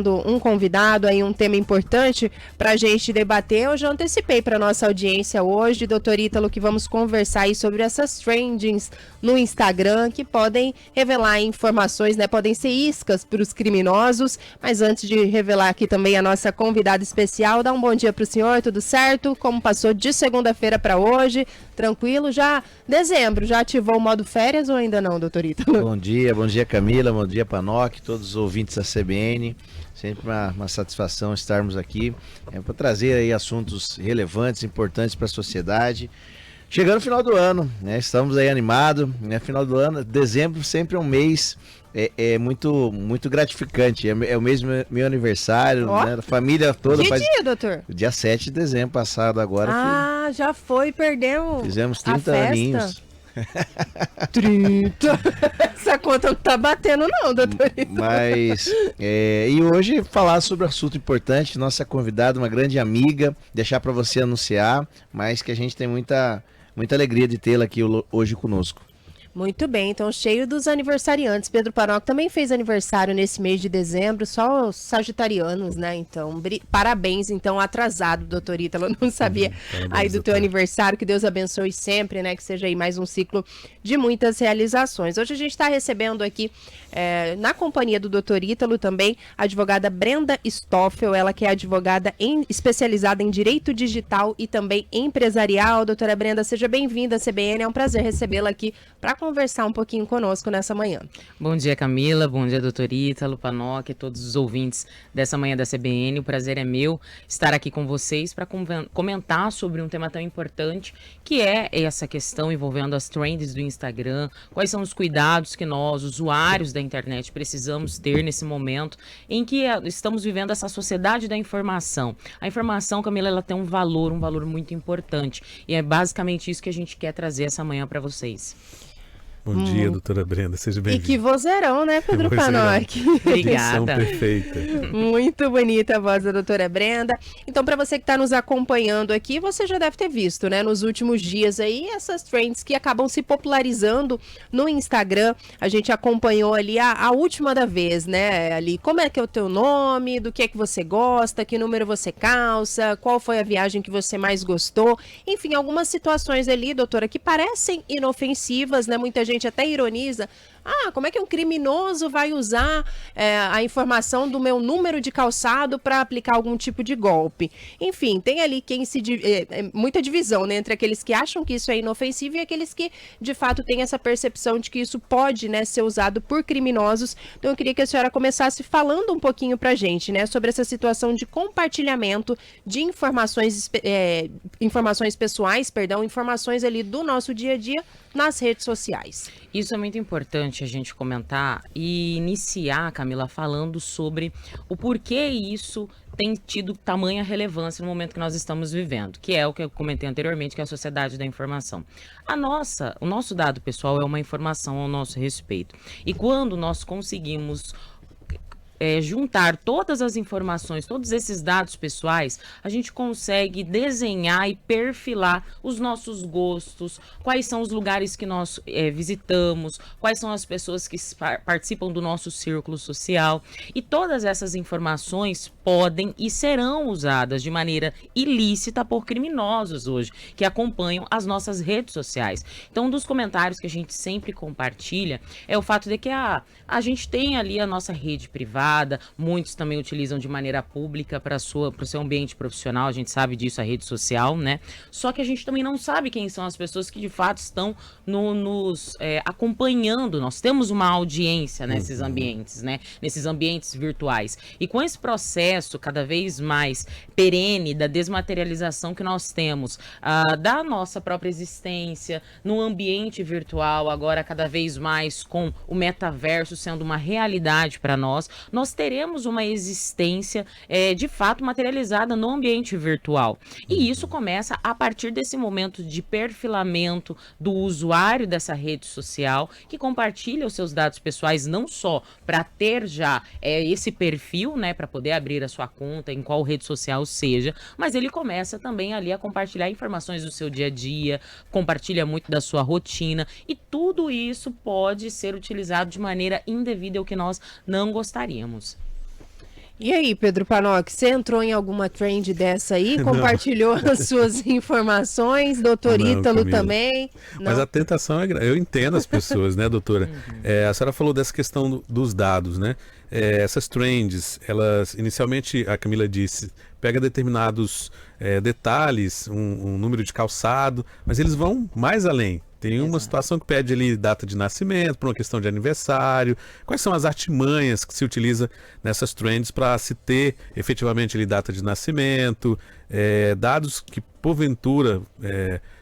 um convidado aí, um tema importante para a gente debater. Eu já antecipei para nossa audiência hoje, doutor Ítalo, que vamos conversar aí sobre essas trendings no Instagram que podem revelar informações, né? Podem ser iscas para os criminosos. Mas antes de revelar aqui também a nossa convidada especial, dá um bom dia para o senhor, tudo certo? Como passou de segunda-feira para hoje? Tranquilo? Já dezembro, já ativou o modo férias ou ainda não, doutor Ítalo? Bom dia Camila, bom dia Panoc, todos os ouvintes da CBN. Sempre uma satisfação estarmos aqui para trazer aí assuntos relevantes, importantes para a sociedade. Chegando no final do ano, né? Estamos aí animados, né? Final do ano, dezembro sempre é um mês muito gratificante. É o mês do meu aniversário, né? A família toda. Que dia, doutor? Dia 7 de dezembro passado agora. Já foi, perdemos. Fizemos 30 aninhos. 30. Essa conta não tá batendo não, doutor. Mas, e hoje falar sobre um assunto importante, nossa convidada, uma grande amiga, deixar para você anunciar, mas que a gente tem muita alegria de tê-la aqui hoje conosco. Muito bem, então cheio dos aniversariantes. Pedro Panoc também fez aniversário nesse mês de dezembro, só os sagitarianos, né? Então, parabéns, então, atrasado, doutor Ítalo. Eu não sabia aí do teu aniversário, que Deus abençoe sempre, né? Que seja aí mais um ciclo de muitas realizações. Hoje a gente está recebendo aqui, na companhia do doutor Ítalo também, a advogada Brenda Stoffel, ela que é advogada especializada em direito digital e também empresarial. Doutora Brenda, seja bem-vinda à CBN, é um prazer recebê-la aqui para conversar um pouquinho conosco nessa manhã. Bom dia, Camila, bom dia, doutor Ítalo, Panoc, todos os ouvintes dessa manhã da CBN. O prazer é meu estar aqui com vocês para comentar sobre um tema tão importante, que é essa questão envolvendo as trends do Instagram, quais são os cuidados que nós, usuários da internet, precisamos ter nesse momento em que estamos vivendo essa sociedade da informação. A informação, Camila, ela tem um valor muito importante, e é basicamente isso que a gente quer trazer essa manhã para vocês. Bom dia, doutora Brenda, seja bem-vinda. E que vozeirão, né, Pedro Panoc? Obrigada. Perfeita. Muito bonita a voz da doutora Brenda. Então, para você que está nos acompanhando aqui, você já deve ter visto, né, nos últimos dias aí, essas trends que acabam se popularizando no Instagram. A gente acompanhou ali a última da vez, né, ali, como é que é o teu nome, do que é que você gosta, que número você calça, qual foi a viagem que você mais gostou. Enfim, algumas situações ali, doutora, que parecem inofensivas, né, muita gente até ironiza. Como é que um criminoso vai usar a informação do meu número de calçado para aplicar algum tipo de golpe? Enfim, tem ali muita divisão, né, entre aqueles que acham que isso é inofensivo e aqueles que, de fato, têm essa percepção de que isso pode, né, ser usado por criminosos. Então, eu queria que a senhora começasse falando um pouquinho para a gente, né, sobre essa situação de compartilhamento de informações pessoais, informações ali do nosso dia a dia nas redes sociais. Isso é muito importante a gente comentar e iniciar, Camila, falando sobre o porquê isso tem tido tamanha relevância no momento que nós estamos vivendo, que é o que eu comentei anteriormente, que é a sociedade da informação. O nosso dado pessoal é uma informação ao nosso respeito. E quando nós conseguimos juntar todas as informações, todos esses dados pessoais, a gente consegue desenhar e perfilar os nossos gostos, quais são os lugares que nós visitamos, quais são as pessoas que participam do nosso círculo social. E todas essas informações podem e serão usadas de maneira ilícita por criminosos hoje, que acompanham as nossas redes sociais. Então, um dos comentários que a gente sempre compartilha é o fato de que a gente tem ali a nossa rede privada, muitos também utilizam de maneira pública para o seu ambiente profissional, a gente sabe disso, a rede social, né? Só que a gente também não sabe quem são as pessoas que de fato estão nos acompanhando. Nós temos uma audiência nesses ambientes, né? Nesses ambientes virtuais. E com esse processo cada vez mais perene da desmaterialização que nós temos da nossa própria existência no ambiente virtual, agora cada vez mais com o metaverso sendo uma realidade para nós teremos uma existência de fato materializada no ambiente virtual. E isso começa a partir desse momento de perfilamento do usuário dessa rede social, que compartilha os seus dados pessoais não só para ter já esse perfil, né, para poder abrir a sua conta em qual rede social seja, mas ele começa também ali a compartilhar informações do seu dia a dia, compartilha muito da sua rotina, e tudo isso pode ser utilizado de maneira indevida, o que nós não gostaríamos. E aí, Pedro Panoc, você entrou em alguma trend dessa aí? Compartilhou as suas informações? Doutor Não, Ítalo Camila. também? Mas Não? a tentação é grande. Eu entendo as pessoas, né, doutora? A senhora falou dessa questão dos dados, né? Essas trends, elas, inicialmente, a Camila disse, pega determinados detalhes, um número de calçado, mas eles vão mais além. Tem uma situação que pede ali data de nascimento, por uma questão de aniversário. Quais são as artimanhas que se utiliza nessas trends para se ter efetivamente ali data de nascimento, dados que porventura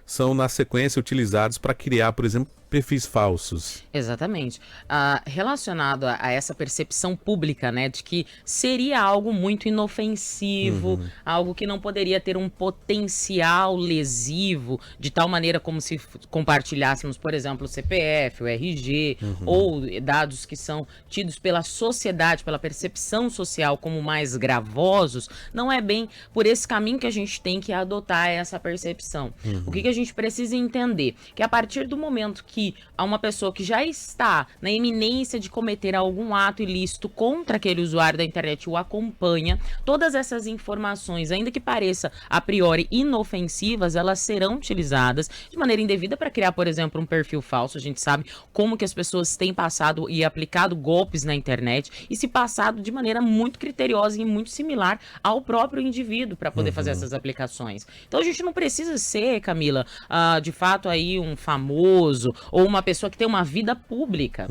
são na sequência utilizados para criar, por exemplo, perfis falsos. Exatamente. Relacionado a essa percepção pública, né, de que seria algo muito inofensivo, algo que não poderia ter um potencial lesivo, de tal maneira como se compartilhássemos, por exemplo, o CPF, o RG, ou dados que são tidos pela sociedade, pela percepção social como mais gravosos, não é bem por esse caminho que a gente tem que adotar essa percepção. O que a gente precisa entender? Que a partir do momento que há uma pessoa que já está na iminência de cometer algum ato ilícito contra aquele usuário da internet e o acompanha, todas essas informações, ainda que pareça a priori inofensivas, elas serão utilizadas de maneira indevida para criar, por exemplo, um perfil falso. A gente sabe como que as pessoas têm passado e aplicado golpes na internet e se passado de maneira muito criteriosa e muito similar ao próprio indivíduo para poder fazer essas aplicações. Então a gente não precisa ser, Camila, de fato aí um famoso ou uma pessoa que tem uma vida pública.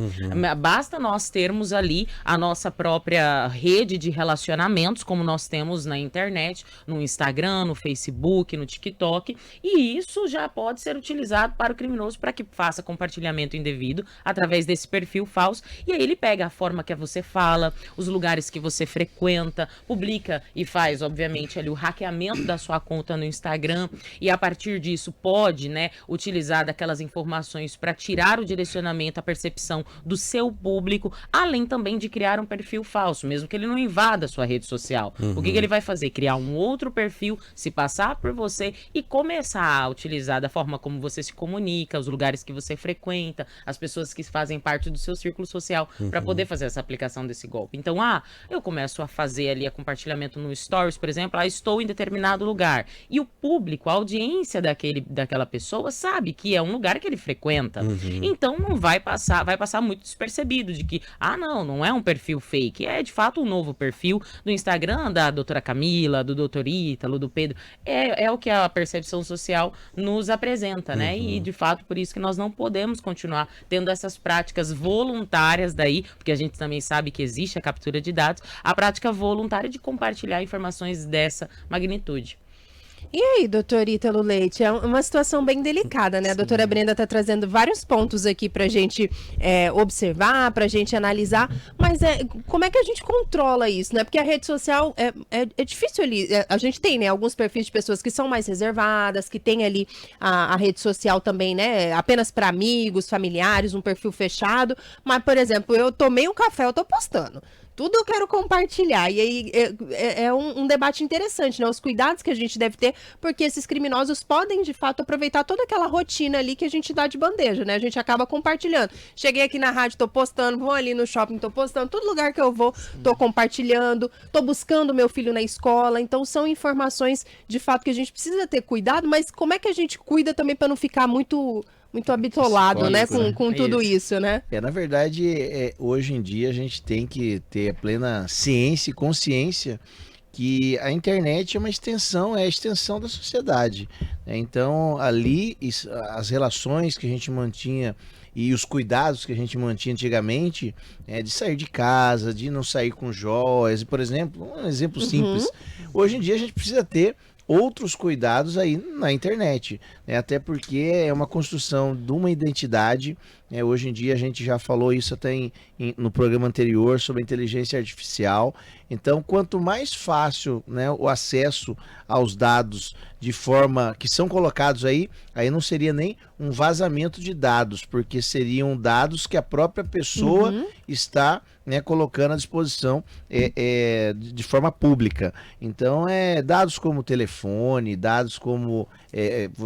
Basta nós termos ali a nossa própria rede de relacionamentos, como nós temos na internet, no Instagram, no Facebook, no TikTok, e isso já pode ser utilizado para o criminoso para que faça compartilhamento indevido através desse perfil falso, e aí ele pega a forma que você fala, os lugares que você frequenta, publica e faz, obviamente, ali o hackeamento da sua conta no Instagram, e a partir disso pode, né, utilizar daquelas informações para tirar o direcionamento, a percepção do seu público, além também de criar um perfil falso, mesmo que ele não invada a sua rede social. O que ele vai fazer? Criar um outro perfil, se passar por você e começar a utilizar da forma como você se comunica, os lugares que você frequenta, as pessoas que fazem parte do seu círculo social, para poder fazer essa aplicação desse golpe. Então, eu começo a fazer ali a compartilhamento no Stories, por exemplo, estou em determinado lugar. E o público, a audiência daquela pessoa sabe que é um lugar que ele frequenta. Então não vai passar muito despercebido de que, não é um perfil fake, é de fato um novo perfil do Instagram da doutora Camila, do doutor Ítalo, do Pedro, é o que a percepção social nos apresenta, né? E de fato por isso que nós não podemos continuar tendo essas práticas voluntárias daí, porque a gente também sabe que existe a captura de dados, a prática voluntária de compartilhar informações dessa magnitude. E aí, doutor Ítalo Leite, é uma situação bem delicada, né? A doutora Brenda está trazendo vários pontos aqui para a gente observar, para a gente analisar, mas como é que a gente controla isso, né? Porque a rede social é difícil ali, a gente tem, né, alguns perfis de pessoas que são mais reservadas, que tem ali a rede social também, né, apenas para amigos, familiares, um perfil fechado, mas, por exemplo, eu tomei um café, eu tô postando. Tudo eu quero compartilhar. E aí é um debate interessante, né? Os cuidados que a gente deve ter, porque esses criminosos podem, de fato, aproveitar toda aquela rotina ali que a gente dá de bandeja, né? A gente acaba compartilhando. Cheguei aqui na rádio, tô postando, vou ali no shopping, tô postando, todo lugar que eu vou, tô compartilhando, tô buscando meu filho na escola. Então, são informações, de fato, que a gente precisa ter cuidado, mas como é que a gente cuida também para não ficar muito habitolado, né, com tudo isso, né? Na verdade, hoje em dia a gente tem que ter a plena ciência e consciência que a internet é a extensão da sociedade, né? Então, ali, as relações que a gente mantinha e os cuidados que a gente mantinha antigamente, de sair de casa, de não sair com joias, por exemplo, um exemplo simples. Hoje em dia a gente precisa ter outros cuidados aí na internet, né? Até porque é uma construção de uma identidade, né? Hoje em dia a gente já falou isso até no programa anterior sobre a inteligência artificial. Então, quanto mais fácil, né, o acesso aos dados de forma que são colocados aí não seria nem um vazamento de dados, porque seriam dados que a própria pessoa está, né, colocando à disposição de forma pública. Então, dados como telefone, dados como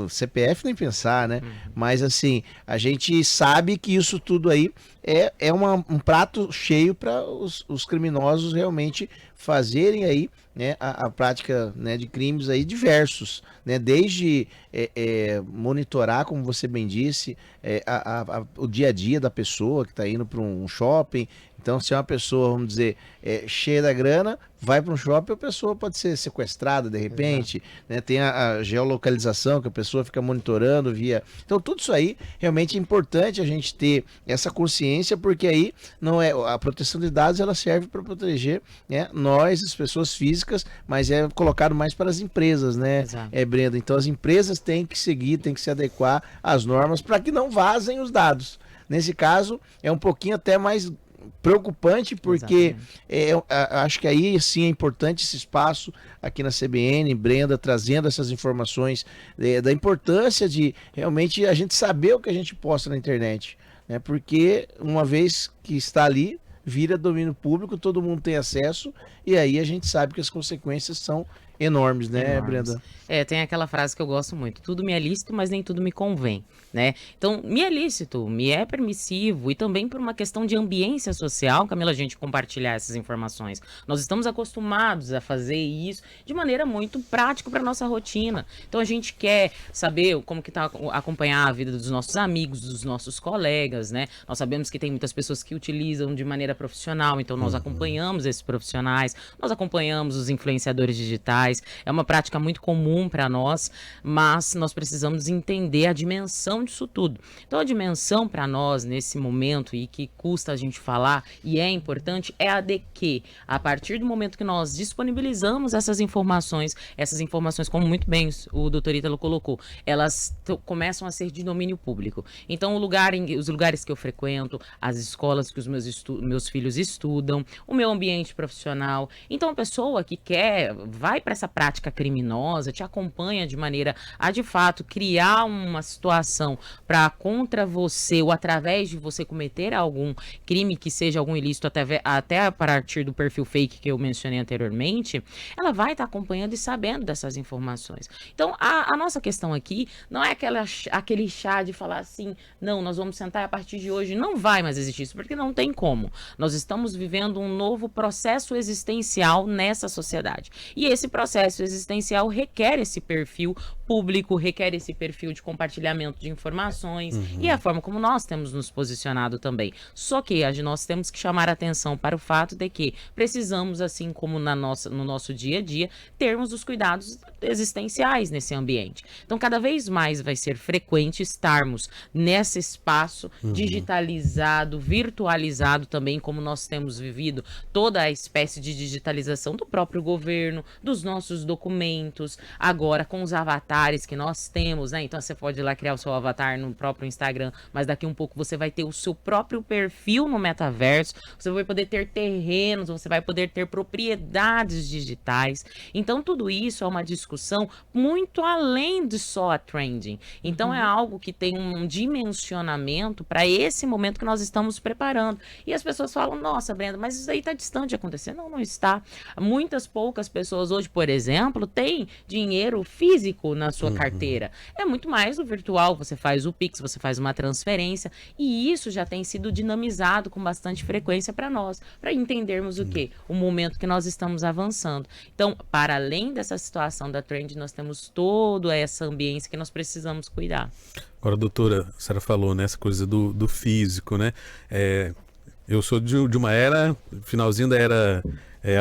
CPF, nem pensar, né? Mas assim, a gente sabe e que isso tudo aí é um prato cheio para os criminosos realmente fazerem aí, né, a prática, né, de crimes aí diversos, né, desde monitorar, como você bem disse, o dia a dia da pessoa que está indo para um shopping. Então, se é uma pessoa, vamos dizer, cheia da grana, vai para um shopping, a pessoa pode ser sequestrada de repente, né? Tem a geolocalização, que a pessoa fica monitorando via... Então, tudo isso aí, realmente é importante a gente ter essa consciência, porque aí não é a proteção de dados, ela serve para proteger, né, nós, as pessoas físicas, mas é colocado mais para as empresas, né, Brenda? Então, as empresas têm que seguir, têm que se adequar às normas para que não vazem os dados. Nesse caso, é um pouquinho até mais preocupante, porque acho que aí sim é importante esse espaço aqui na CBN, Brenda, trazendo essas informações da importância de realmente a gente saber o que a gente posta na internet, né? Porque uma vez que está ali, vira domínio público, todo mundo tem acesso, e aí a gente sabe que as consequências são enormes, né, Brenda? Tem aquela frase que eu gosto muito: tudo me é lícito, mas nem tudo me convém, né? Então, me é lícito, me é permissivo, e também por uma questão de ambiência social, Camila, a gente compartilhar essas informações. Nós estamos acostumados a fazer isso de maneira muito prática para nossa rotina. Então, a gente quer saber como que tá, acompanhar a vida dos nossos amigos, dos nossos colegas, né? Nós sabemos que tem muitas pessoas que utilizam de maneira profissional, então nós acompanhamos esses profissionais, nós acompanhamos os influenciadores digitais. É uma prática muito comum para nós, mas nós precisamos entender a dimensão disso tudo. Então, a dimensão para nós nesse momento, e que custa a gente falar e é importante, é a de que, a partir do momento que nós disponibilizamos essas informações, como muito bem o doutor Ítalo colocou, elas começam a ser de domínio público. Então, os lugares que eu frequento, as escolas que os meus filhos estudam, o meu ambiente profissional. Então, a pessoa que vai para essa prática criminosa, te acompanha de maneira a, de fato, criar uma situação para contra você, ou através de você cometer algum crime que seja algum ilícito, até a partir do perfil fake que eu mencionei anteriormente, ela vai estar acompanhando e sabendo dessas informações. Então, a nossa questão aqui não é aquele chá de falar assim, não, nós vamos sentar e a partir de hoje não vai mais existir isso, porque não tem como. Nós estamos vivendo um novo processo existencial nessa sociedade. E esse processo existencial requer esse perfil público, requer esse perfil de compartilhamento de informações, e a forma como nós temos nos posicionado também. Só que nós temos que chamar a atenção para o fato de que precisamos, assim como no nosso dia a dia, termos os cuidados existenciais nesse ambiente. Então, cada vez mais vai ser frequente estarmos nesse espaço digitalizado, virtualizado também, como nós temos vivido toda a espécie de digitalização do próprio governo, dos nossos documentos, agora com os avatares que nós temos, né? Então, você pode ir lá criar o seu avatar no próprio Instagram, mas daqui um pouco você vai ter o seu próprio perfil no metaverso, você vai poder ter terrenos, você vai poder ter propriedades digitais. Então, tudo isso é uma discussão muito além de só a trending. Então, é algo que tem um dimensionamento para esse momento que nós estamos preparando. E as pessoas falam, nossa, Brenda, mas isso aí está distante de acontecer. Não, não está. Poucas pessoas hoje, por exemplo, têm dinheiro físico na sua carteira. É muito mais o virtual, você faz o Pix, você faz uma transferência, e isso já tem sido dinamizado com bastante frequência para nós, para entendermos o quê? O momento que nós estamos avançando. Então, para além dessa situação da trend, nós temos toda essa ambiência que nós precisamos cuidar. Agora, doutora, a senhora falou nessa coisa do físico, né? Eu sou de uma era, finalzinho da era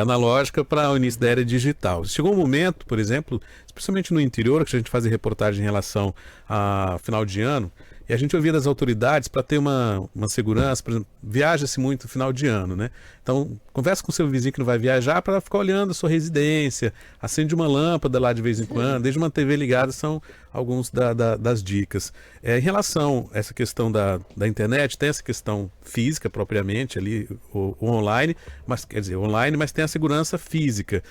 analógica para o início da era digital. Chegou um momento, por exemplo, especialmente no interior, que a gente fazia reportagem em relação a final de ano, e a gente ouvia das autoridades para ter uma segurança, por exemplo, viaja-se muito no final de ano, né? Então, conversa com o seu vizinho que não vai viajar para ficar olhando a sua residência, acende uma lâmpada lá de vez em quando, deixa uma TV ligada, são alguns das dicas. Em relação a essa questão da internet, tem essa questão física propriamente ali, o online, mas quer dizer, online, mas tem a segurança física.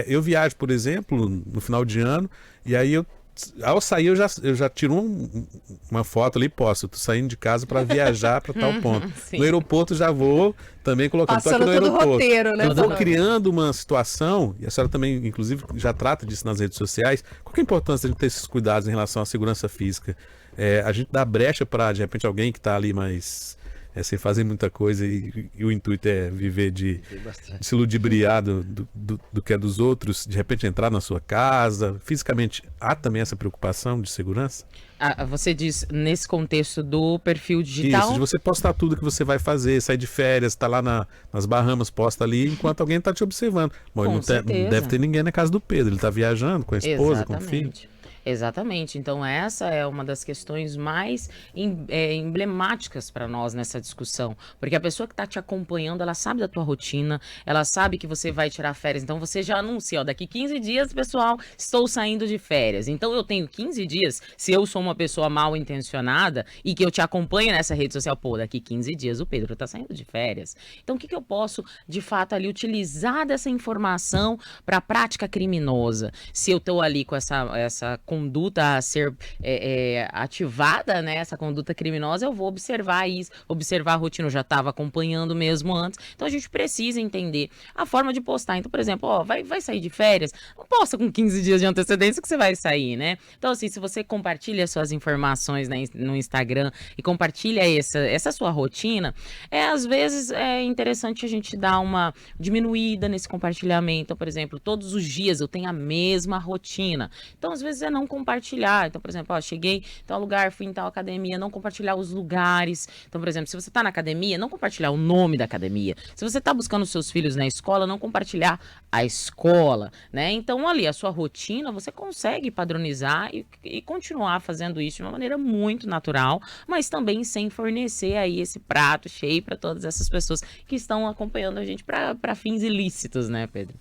Eu viajo, por exemplo, no final de ano, e aí eu ao sair eu já tiro uma foto ali e posto. Eu tô saindo de casa para viajar para tal ponto. Sim. No aeroporto já vou também colocando. Tô aqui Passando no todo o aeroporto. roteiro, né? Eu vou Toda- criando uma situação, e a senhora também, inclusive, já trata disso nas redes sociais. Qual que é a importância de ter esses cuidados em relação à segurança física? A gente dá brecha para, de repente, alguém que está ali mais sem fazer muita coisa e o intuito é viver de se ludibriar do que é dos outros, de repente entrar na sua casa. Fisicamente, há também essa preocupação de segurança? Você diz nesse contexto do perfil digital? Isso, de você postar tudo que você vai fazer, sair de férias, tá lá nas Bahamas, posta ali, enquanto alguém tá te observando. Bom, Com não certeza. deve ter ninguém na casa do Pedro, ele tá viajando com a esposa, com o filho. Exatamente. Exatamente. Então, essa é uma das questões mais emblemáticas para nós nessa discussão. Porque a pessoa que está te acompanhando, ela sabe da tua rotina, ela sabe que você vai tirar férias. Então, você já anuncia, ó, daqui 15 dias, pessoal, estou saindo de férias. Então, eu tenho 15 dias, se eu sou uma pessoa mal intencionada e que eu te acompanho nessa rede social, pô, daqui 15 dias o Pedro está saindo de férias. Então, o que eu posso, de fato, ali utilizar dessa informação para a prática criminosa? Se eu estou ali com essa conduta a ser ativada, né, essa conduta criminosa, eu vou observar isso, observar a rotina, eu já estava acompanhando mesmo antes, então a gente precisa entender a forma de postar. Então, por exemplo, ó, vai sair de férias, não posta com 15 dias de antecedência que você vai sair, né? Então, assim, se você compartilha suas informações no Instagram e compartilha essa sua rotina, às vezes é interessante a gente dar uma diminuída nesse compartilhamento. Então, por exemplo, todos os dias eu tenho a mesma rotina, então às vezes não compartilhar. Então, por exemplo, ó, cheguei em tal lugar, fui em tal academia, não compartilhar os lugares. Então, por exemplo, se você está na academia, não compartilhar o nome da academia. Se você está buscando seus filhos na escola, não compartilhar a escola, né? Então, ali, a sua rotina, você consegue padronizar e continuar fazendo isso de uma maneira muito natural, mas também sem fornecer aí esse prato cheio para todas essas pessoas que estão acompanhando a gente para fins ilícitos, né, Pedro?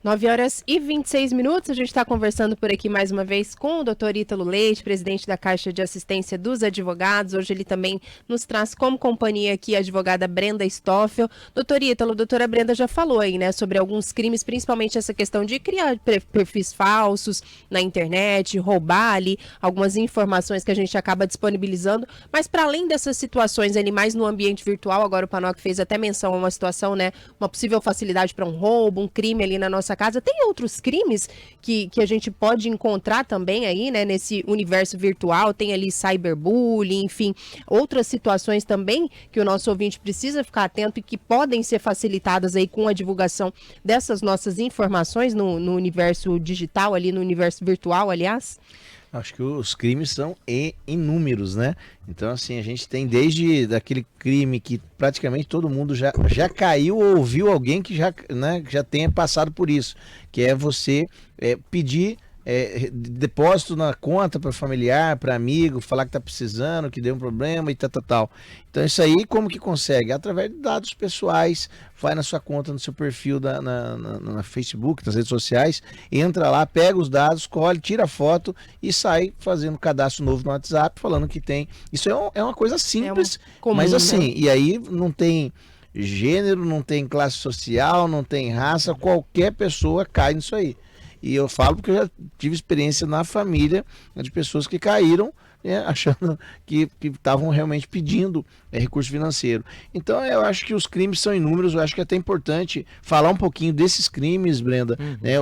9h26, a gente está conversando por aqui mais uma vez com o Dr. Ítalo Leite, presidente da Caixa de Assistência dos Advogados. Hoje ele também nos traz como companhia aqui a advogada Brenda Stoffel. Doutor Ítalo, a doutora Brenda já falou aí, né, sobre alguns crimes, principalmente essa questão de criar perfis falsos na internet, roubar ali algumas informações que a gente acaba disponibilizando, mas para além dessas situações ali mais no ambiente virtual, agora o Panoc fez até menção a uma situação, né, uma possível facilidade para um roubo, um crime ali na nossa casa. Tem outros crimes que a gente pode encontrar também aí, né, nesse universo virtual? Tem ali cyberbullying, enfim, outras situações também que o nosso ouvinte precisa ficar atento e que podem ser facilitadas aí com a divulgação dessas nossas informações no universo digital, ali no universo virtual, aliás? Acho que os crimes são inúmeros, né? Então, assim, a gente tem desde daquele crime que praticamente todo mundo já caiu ou ouviu alguém que já, né, já tenha passado por isso, que é você pedir depósito na conta para familiar, para amigo, falar que tá precisando, que deu um problema e tal. Então isso aí como que consegue? Através de dados pessoais, vai na sua conta, no seu perfil na Facebook, nas redes sociais, entra lá, pega os dados, colhe, tira a foto e sai fazendo cadastro novo no WhatsApp, falando que tem. Isso é uma coisa simples, comum, mas assim, né? E aí não tem gênero, não tem classe social, não tem raça, qualquer pessoa cai nisso aí. E eu falo porque eu já tive experiência na família de pessoas que caíram, né, achando que estavam realmente pedindo recurso financeiro. Então eu acho que os crimes são inúmeros, eu acho que é até importante falar um pouquinho desses crimes, Brenda, né,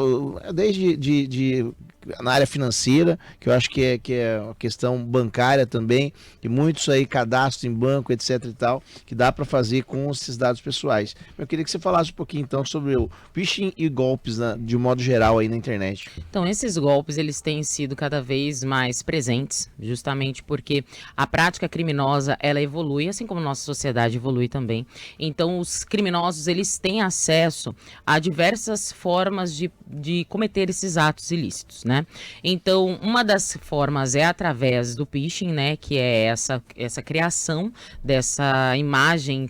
desde na área financeira, que eu acho que é uma questão bancária também, e muitos aí cadastro em banco, etc e tal, que dá para fazer com esses dados pessoais. Eu queria que você falasse um pouquinho então sobre o phishing e golpes de um modo geral aí na internet. Então, esses golpes, eles têm sido cada vez mais presentes, justamente porque a prática criminosa, ela evolui, assim como a nossa sociedade evolui também. Então, os criminosos, eles têm acesso a diversas formas de cometer esses atos ilícitos, né? Então, uma das formas é através do phishing, né? Que é essa criação dessa imagem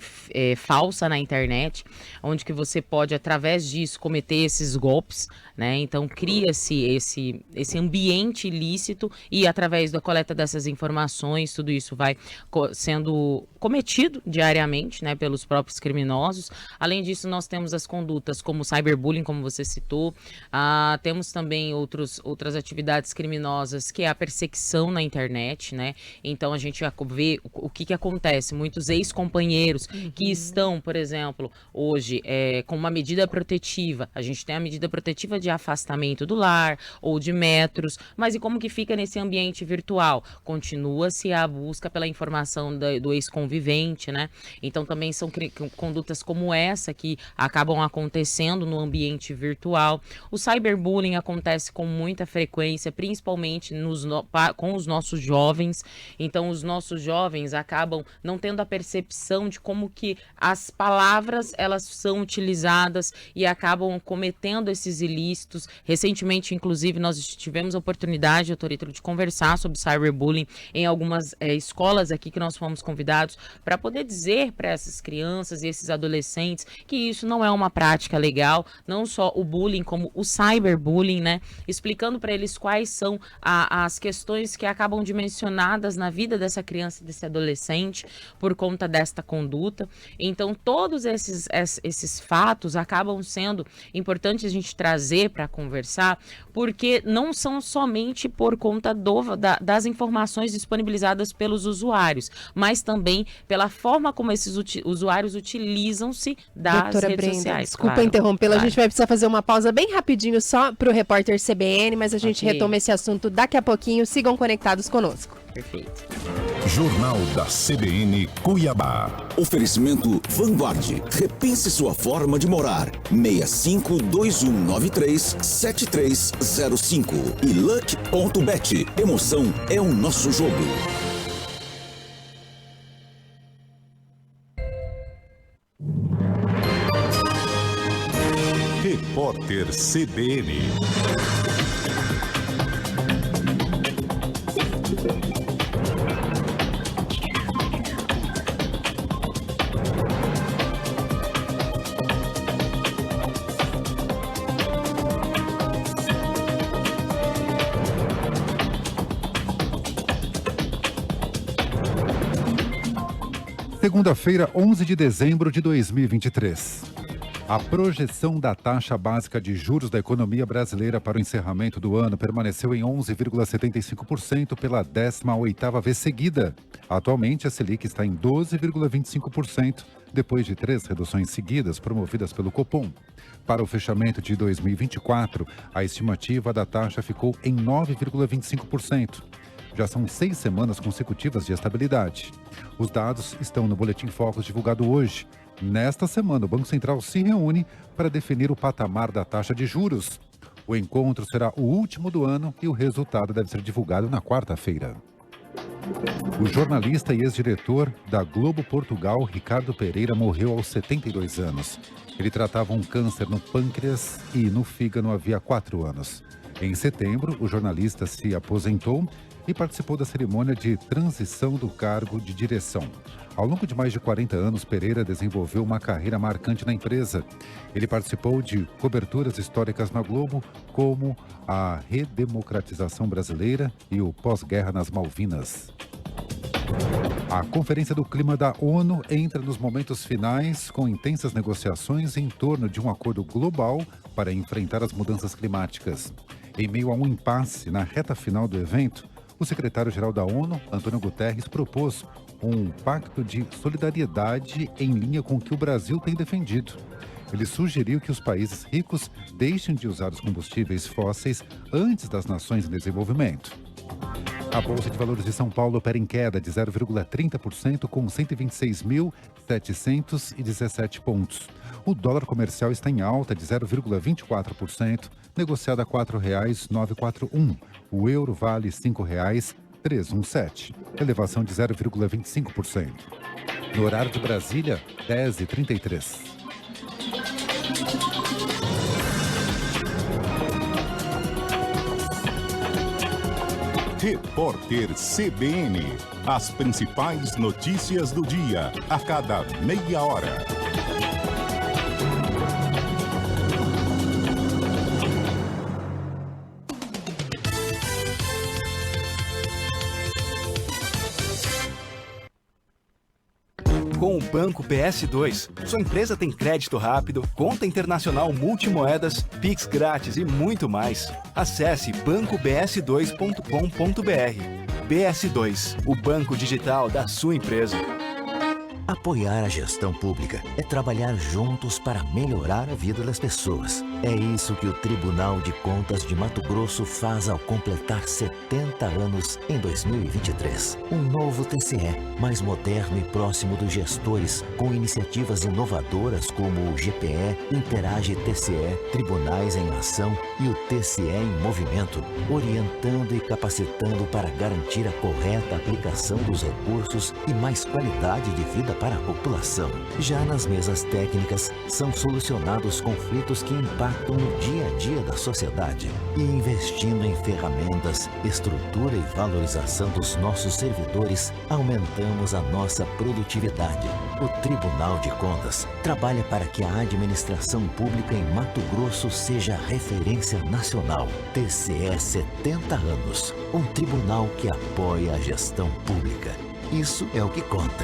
falsa na internet, onde que você pode, através disso, cometer esses golpes, né? Então, cria-se esse ambiente ilícito e, através da coleta dessas informações, tudo isso vai sendo cometido diariamente, né, pelos próprios criminosos. Além disso, nós temos as condutas como cyberbullying, como você citou. Temos também outros outras atividades criminosas, que é a perseguição na internet, né? Então a gente vê o que acontece. Muitos ex-companheiros que estão, por exemplo, hoje com uma medida protetiva. A gente tem a medida protetiva de afastamento do lar ou de metros, mas e como que fica nesse ambiente virtual? Continua-se a busca pela informação do ex-convivente, né? Então também são condutas como essa que acabam acontecendo no ambiente virtual. O cyberbullying acontece com muita frequência, principalmente com os nossos jovens. Então os nossos jovens acabam não tendo a percepção de como que as palavras elas são utilizadas e acabam cometendo esses ilícitos. Recentemente, inclusive, nós tivemos a oportunidade, doutor Ítalo, de conversar sobre cyberbullying em algumas escolas aqui que nós fomos convidados para poder dizer para essas crianças e esses adolescentes que isso não é uma prática legal, não só o bullying como o cyberbullying, né? Explicando para eles quais são as questões que acabam dimensionadas na vida dessa criança e desse adolescente por conta desta conduta. Então, todos esses fatos acabam sendo importantes a gente trazer para conversar, porque não são somente por conta das informações disponibilizadas pelos usuários, mas também pela forma como esses usuários utilizam-se das Doutora redes Brenda, sociais. desculpa claro, interrompê-la, claro. a gente vai precisar fazer uma pausa bem rapidinho só para o repórter CBN, mas a gente Ok. retoma esse assunto daqui a pouquinho. Sigam conectados conosco. Perfeito. Jornal da CBN Cuiabá. Oferecimento Vanguard. Repense sua forma de morar. 6521937305. E Luck.bet. Emoção é o nosso jogo. Repórter CBN. Segunda-feira, 11 de dezembro de 2023. A projeção da taxa básica de juros da economia brasileira para o encerramento do ano permaneceu em 11,75% pela 18ª vez seguida. Atualmente, a Selic está em 12,25%, depois de 3 reduções seguidas promovidas pelo Copom. Para o fechamento de 2024, a estimativa da taxa ficou em 9,25%. Já são 6 semanas consecutivas de estabilidade. Os dados estão no Boletim Focus divulgado hoje. Nesta semana, o Banco Central se reúne para definir o patamar da taxa de juros. O encontro será o último do ano e o resultado deve ser divulgado na quarta-feira. O jornalista e ex-diretor da Globo Portugal, Ricardo Pereira, morreu aos 72 anos. Ele tratava um câncer no pâncreas e no fígado havia 4 anos. Em setembro, o jornalista se aposentou e participou da cerimônia de transição do cargo de direção. Ao longo de mais de 40 anos, Pereira desenvolveu uma carreira marcante na empresa. Ele participou de coberturas históricas na Globo, como a redemocratização brasileira e o pós-guerra nas Malvinas. A Conferência do Clima da ONU entra nos momentos finais com intensas negociações em torno de um acordo global para enfrentar as mudanças climáticas. Em meio a um impasse na reta final do evento, o secretário-geral da ONU, Antônio Guterres, propôs um pacto de solidariedade em linha com o que o Brasil tem defendido. Ele sugeriu que os países ricos deixem de usar os combustíveis fósseis antes das nações em desenvolvimento. A Bolsa de Valores de São Paulo opera em queda de 0,30% com 126.717 pontos. O dólar comercial está em alta de 0,24%, negociado a R$ 4,941. O euro vale R$ 5,317, elevação de 0,25%. No horário de Brasília, 10h33. Repórter CBN. As principais notícias do dia, a cada meia hora. Com o Banco BS2, sua empresa tem crédito rápido, conta internacional multimoedas, Pix grátis e muito mais. Acesse bancobs2.com.br. BS2, o banco digital da sua empresa. Apoiar a gestão pública é trabalhar juntos para melhorar a vida das pessoas. É isso que o Tribunal de Contas de Mato Grosso faz ao completar 70 anos em 2023. Um novo TCE, mais moderno e próximo dos gestores, com iniciativas inovadoras como o GPE, Interage TCE, Tribunais em Ação e o TCE em Movimento, orientando e capacitando para garantir a correta aplicação dos recursos e mais qualidade de vida para a população. Já nas mesas técnicas, são solucionados conflitos que impactam no dia a dia da sociedade. E investindo em ferramentas, estrutura e valorização dos nossos servidores, aumentamos a nossa produtividade. O Tribunal de Contas trabalha para que a administração pública em Mato Grosso seja referência nacional. TCE 70 anos. Um tribunal que apoia a gestão pública. Isso é o que conta.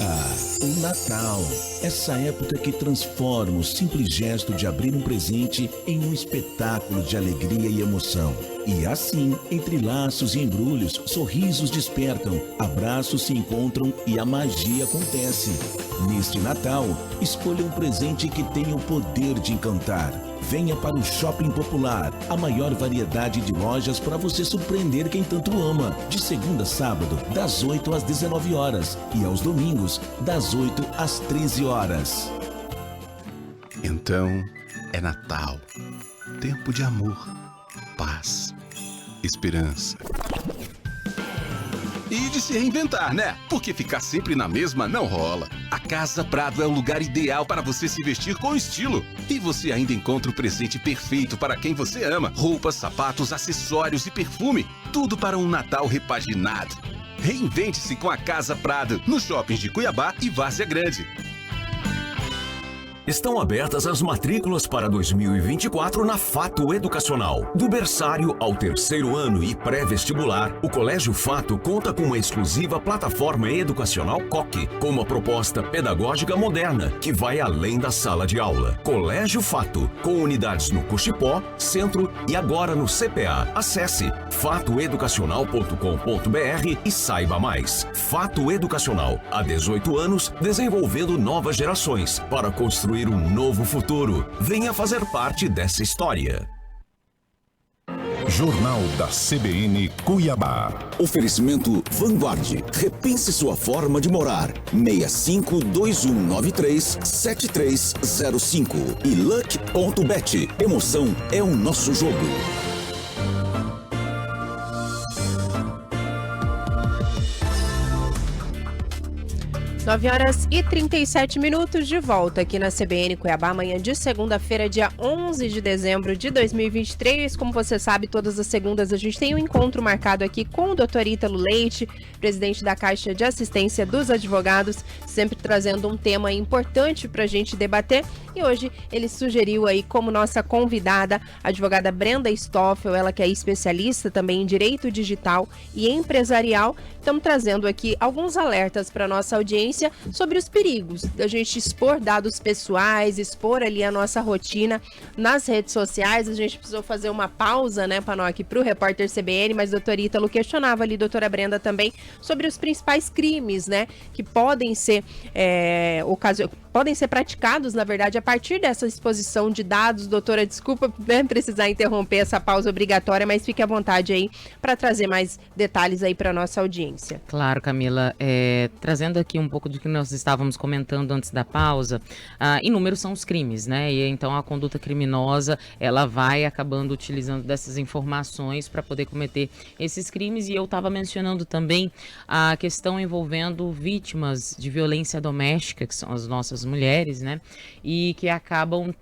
Ah, o Natal. Essa época que transforma o simples gesto de abrir um presente em um espetáculo de alegria e emoção. E assim, entre laços e embrulhos, sorrisos despertam, abraços se encontram e a magia acontece. Neste Natal, escolha um presente que tenha o poder de encantar. Venha para o Shopping Popular, a maior variedade de lojas para você surpreender quem tanto ama. De segunda a sábado, das 8 às 19 horas e aos domingos, das 8 às 13 horas. Então, é Natal. Tempo de amor, paz, esperança. E de se reinventar, né? Porque ficar sempre na mesma não rola. A Casa Prado é o lugar ideal para você se vestir com estilo. E você ainda encontra o presente perfeito para quem você ama. Roupas, sapatos, acessórios e perfume. Tudo para um Natal repaginado. Reinvente-se com a Casa Prado, nos shoppings de Cuiabá e Várzea Grande. Estão abertas as matrículas para 2024 na Fato Educacional. Do berçário ao terceiro ano e pré-vestibular, o Colégio Fato conta com uma exclusiva plataforma educacional COC, com uma proposta pedagógica moderna que vai além da sala de aula. Colégio Fato, com unidades no Cochipó, Centro e agora no CPA. Acesse fatoeducacional.com.br e saiba mais. Fato Educacional, há 18 anos, desenvolvendo novas gerações para construir um novo futuro. Venha fazer parte dessa história. Jornal da CBN Cuiabá. Oferecimento Vanguard. Repense sua forma de morar. 6521937305. E Luck.bet. Emoção é o nosso jogo. 9h37, de volta aqui na CBN Cuiabá, amanhã de segunda-feira, dia 11 de dezembro de 2023. Como você sabe, todas as segundas a gente tem um encontro marcado aqui com o Dr. Ítalo Leite, presidente da Caixa de Assistência dos Advogados, sempre trazendo um tema importante para a gente debater. E hoje ele sugeriu aí como nossa convidada a advogada Brenda Stoffel, ela que é especialista também em direito digital e empresarial. Estamos trazendo aqui alguns alertas para nossa audiência sobre os perigos da gente expor dados pessoais, expor ali a nossa rotina nas redes sociais. A gente precisou fazer uma pausa, né, Panoc, para o repórter CBN, mas o doutor Ítalo questionava ali, doutora Brenda também, sobre os principais crimes, né, que podem ser podem ser praticados, na verdade, a partir dessa exposição de dados. Doutora, desculpa, né, precisar interromper essa pausa obrigatória, mas fique à vontade aí para trazer mais detalhes aí para nossa audiência. Claro, Camila, trazendo aqui um pouco do que nós estávamos comentando antes da pausa, inúmeros são os crimes, né? E então a conduta criminosa, ela vai acabando utilizando dessas informações para poder cometer esses crimes. E eu estava mencionando também a questão envolvendo vítimas de violência doméstica, que são as nossas as mulheres, né? E que acabam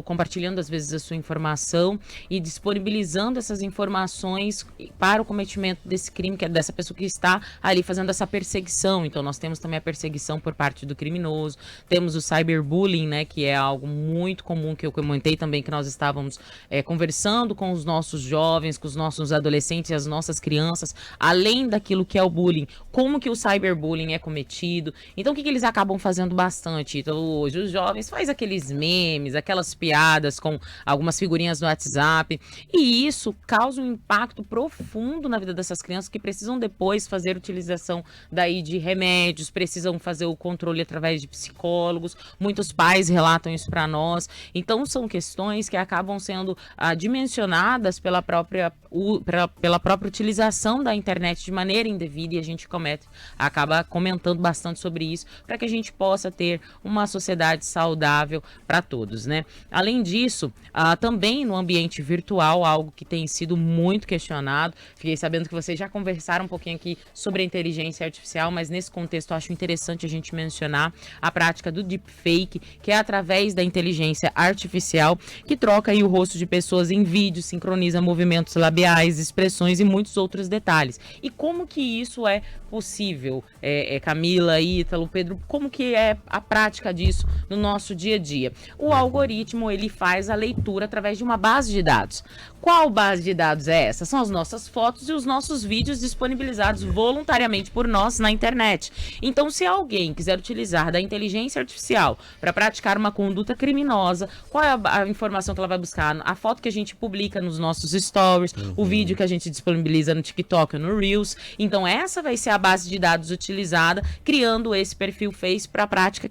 compartilhando às vezes a sua informação e disponibilizando essas informações para o cometimento desse crime, que é dessa pessoa que está ali fazendo essa perseguição. Então nós temos também a perseguição por parte do criminoso, temos o cyberbullying, né, que é algo muito comum, que eu comentei também, que nós estávamos conversando com os nossos jovens, com os nossos adolescentes e as nossas crianças, além daquilo que é o bullying, como que o cyberbullying é cometido. Então o que eles acabam fazendo bastante? Então hoje os jovens fazem aqueles memes, aquelas piadas com algumas figurinhas no WhatsApp, e isso causa um impacto profundo na vida dessas crianças que precisam depois fazer utilização daí de remédios, precisam fazer o controle através de psicólogos. Muitos pais relatam isso para nós. Então são questões que acabam sendo dimensionadas pela própria utilização da internet de maneira indevida, e a gente acaba comentando bastante sobre isso para que a gente possa ter uma sociedade saudável para todos, né? Além disso, também no ambiente virtual, algo que tem sido muito questionado. Fiquei sabendo que vocês já conversaram um pouquinho aqui sobre a inteligência artificial, mas nesse contexto eu acho interessante a gente mencionar a prática do deepfake, que é através da inteligência artificial, que troca aí o rosto de pessoas em vídeo, sincroniza movimentos labiais, expressões e muitos outros detalhes. E como que isso é possível, Camila, Ítalo, Pedro, como que é a prática disso no nosso dia a dia? O algoritmo, ele faz a leitura através de uma base de dados. Qual base de dados é essa? São as nossas fotos e os nossos vídeos disponibilizados voluntariamente por nós na internet. Então, se alguém quiser utilizar da inteligência artificial para praticar uma conduta criminosa, qual é a informação que ela vai buscar? A foto que a gente publica nos nossos stories, o vídeo que a gente disponibiliza no TikTok ou no Reels. Então, essa vai ser a base de dados utilizada, criando esse perfil fake para a prática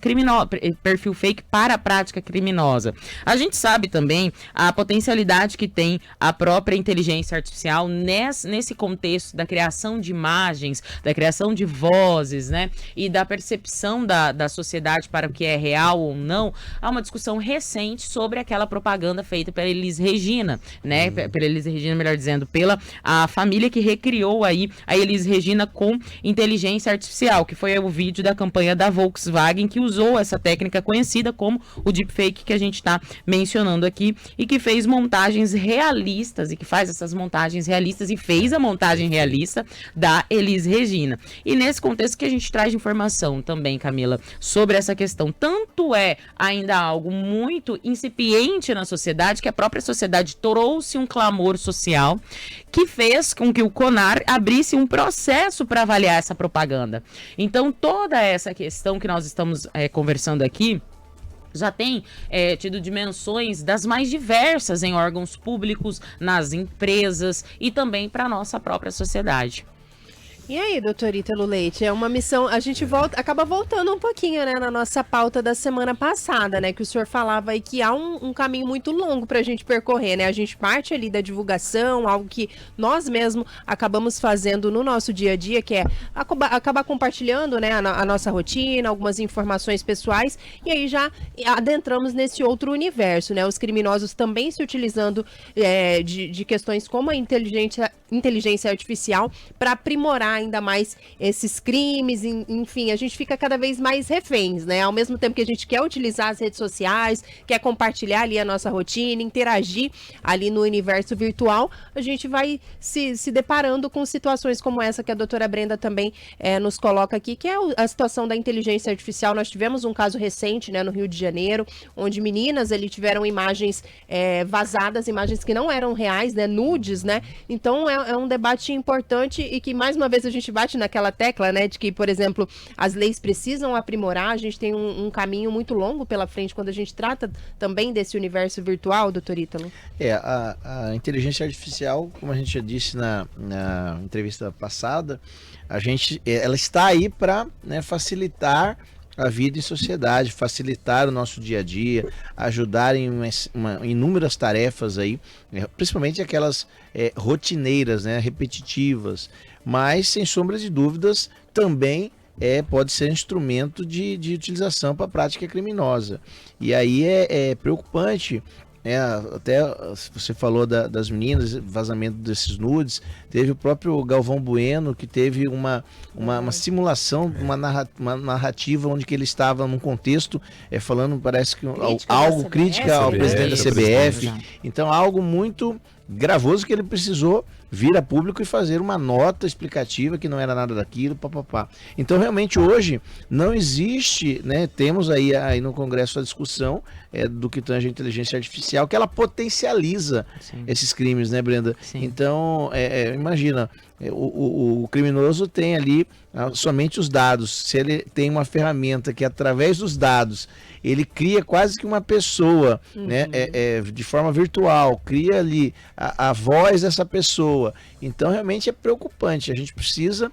criminosa. A gente sabe também a potencialidade que tem a própria inteligência artificial nesse contexto da criação de imagens, da criação de vozes, né? E da percepção da sociedade para o que é real ou não. Há uma discussão recente sobre aquela propaganda feita pela Elis Regina, né? Pela Elis Regina, melhor dizendo, pela a família que recriou aí a Elis Regina com inteligência artificial, que foi o vídeo da campanha da Volkswagen, que usou essa técnica conhecida como o deepfake que a gente está mencionando aqui, e que fez montagens realistas, e que faz essas montagens realistas, e fez a montagem realista da Elis Regina. E nesse contexto que a gente traz informação também, Camila, sobre essa questão. Tanto é ainda algo muito incipiente na sociedade, que a própria sociedade trouxe um clamor social que fez com que o CONAR abrisse um processo para avaliar essa propaganda. Então, toda essa questão que nós estamos conversando aqui já tem tido dimensões das mais diversas em órgãos públicos, nas empresas e também para a nossa própria sociedade. E aí, doutor Ítalo Leite, é uma missão, a gente acaba voltando um pouquinho, né, na nossa pauta da semana passada, né, que o senhor falava aí que há um caminho muito longo pra gente percorrer, né, a gente parte ali da divulgação, algo que nós mesmos acabamos fazendo no nosso dia a dia, que é acabar compartilhando, né, a nossa rotina, algumas informações pessoais, e aí já adentramos nesse outro universo, né, os criminosos também se utilizando de questões como a inteligência artificial para aprimorar ainda mais esses crimes, enfim, a gente fica cada vez mais reféns, né? Ao mesmo tempo que a gente quer utilizar as redes sociais, quer compartilhar ali a nossa rotina, interagir ali no universo virtual, a gente vai se deparando com situações como essa que a doutora Brenda também nos coloca aqui, que é a situação da inteligência artificial. Nós tivemos um caso recente, né, no Rio de Janeiro, onde meninas ali tiveram imagens vazadas, imagens que não eram reais, né, nudes, né? Então é um debate importante e que, mais uma vez, a gente bate naquela tecla, né, de que, por exemplo, as leis precisam aprimorar, a gente tem um caminho muito longo pela frente quando a gente trata também desse universo virtual, doutor Ítalo. A inteligência artificial, como a gente já disse na entrevista passada, ela está aí para, né, facilitar a vida em sociedade, facilitar o nosso dia a dia, ajudar em inúmeras tarefas aí, principalmente aquelas rotineiras, né, repetitivas, mas sem sombra de dúvidas também pode ser instrumento de utilização para a prática criminosa. E aí é preocupante Até você falou das meninas, vazamento desses nudes, teve o próprio Galvão Bueno, que teve uma simulação, uma narrativa onde que ele estava num contexto, falando, parece que algo crítica ao presidente da CBF, então algo muito gravoso que ele precisou vir a público e fazer uma nota explicativa que não era nada daquilo, papapá. Então, realmente, hoje, não existe, né, temos aí no Congresso a discussão do que tange a inteligência artificial, que ela potencializa esses crimes, né, Brenda? Sim. Então, imagina, o criminoso tem ali somente os dados. Se ele tem uma ferramenta que, através dos dados, ele cria quase que uma pessoa, né, de forma virtual, cria ali a voz dessa pessoa. Então, realmente é preocupante. A gente precisa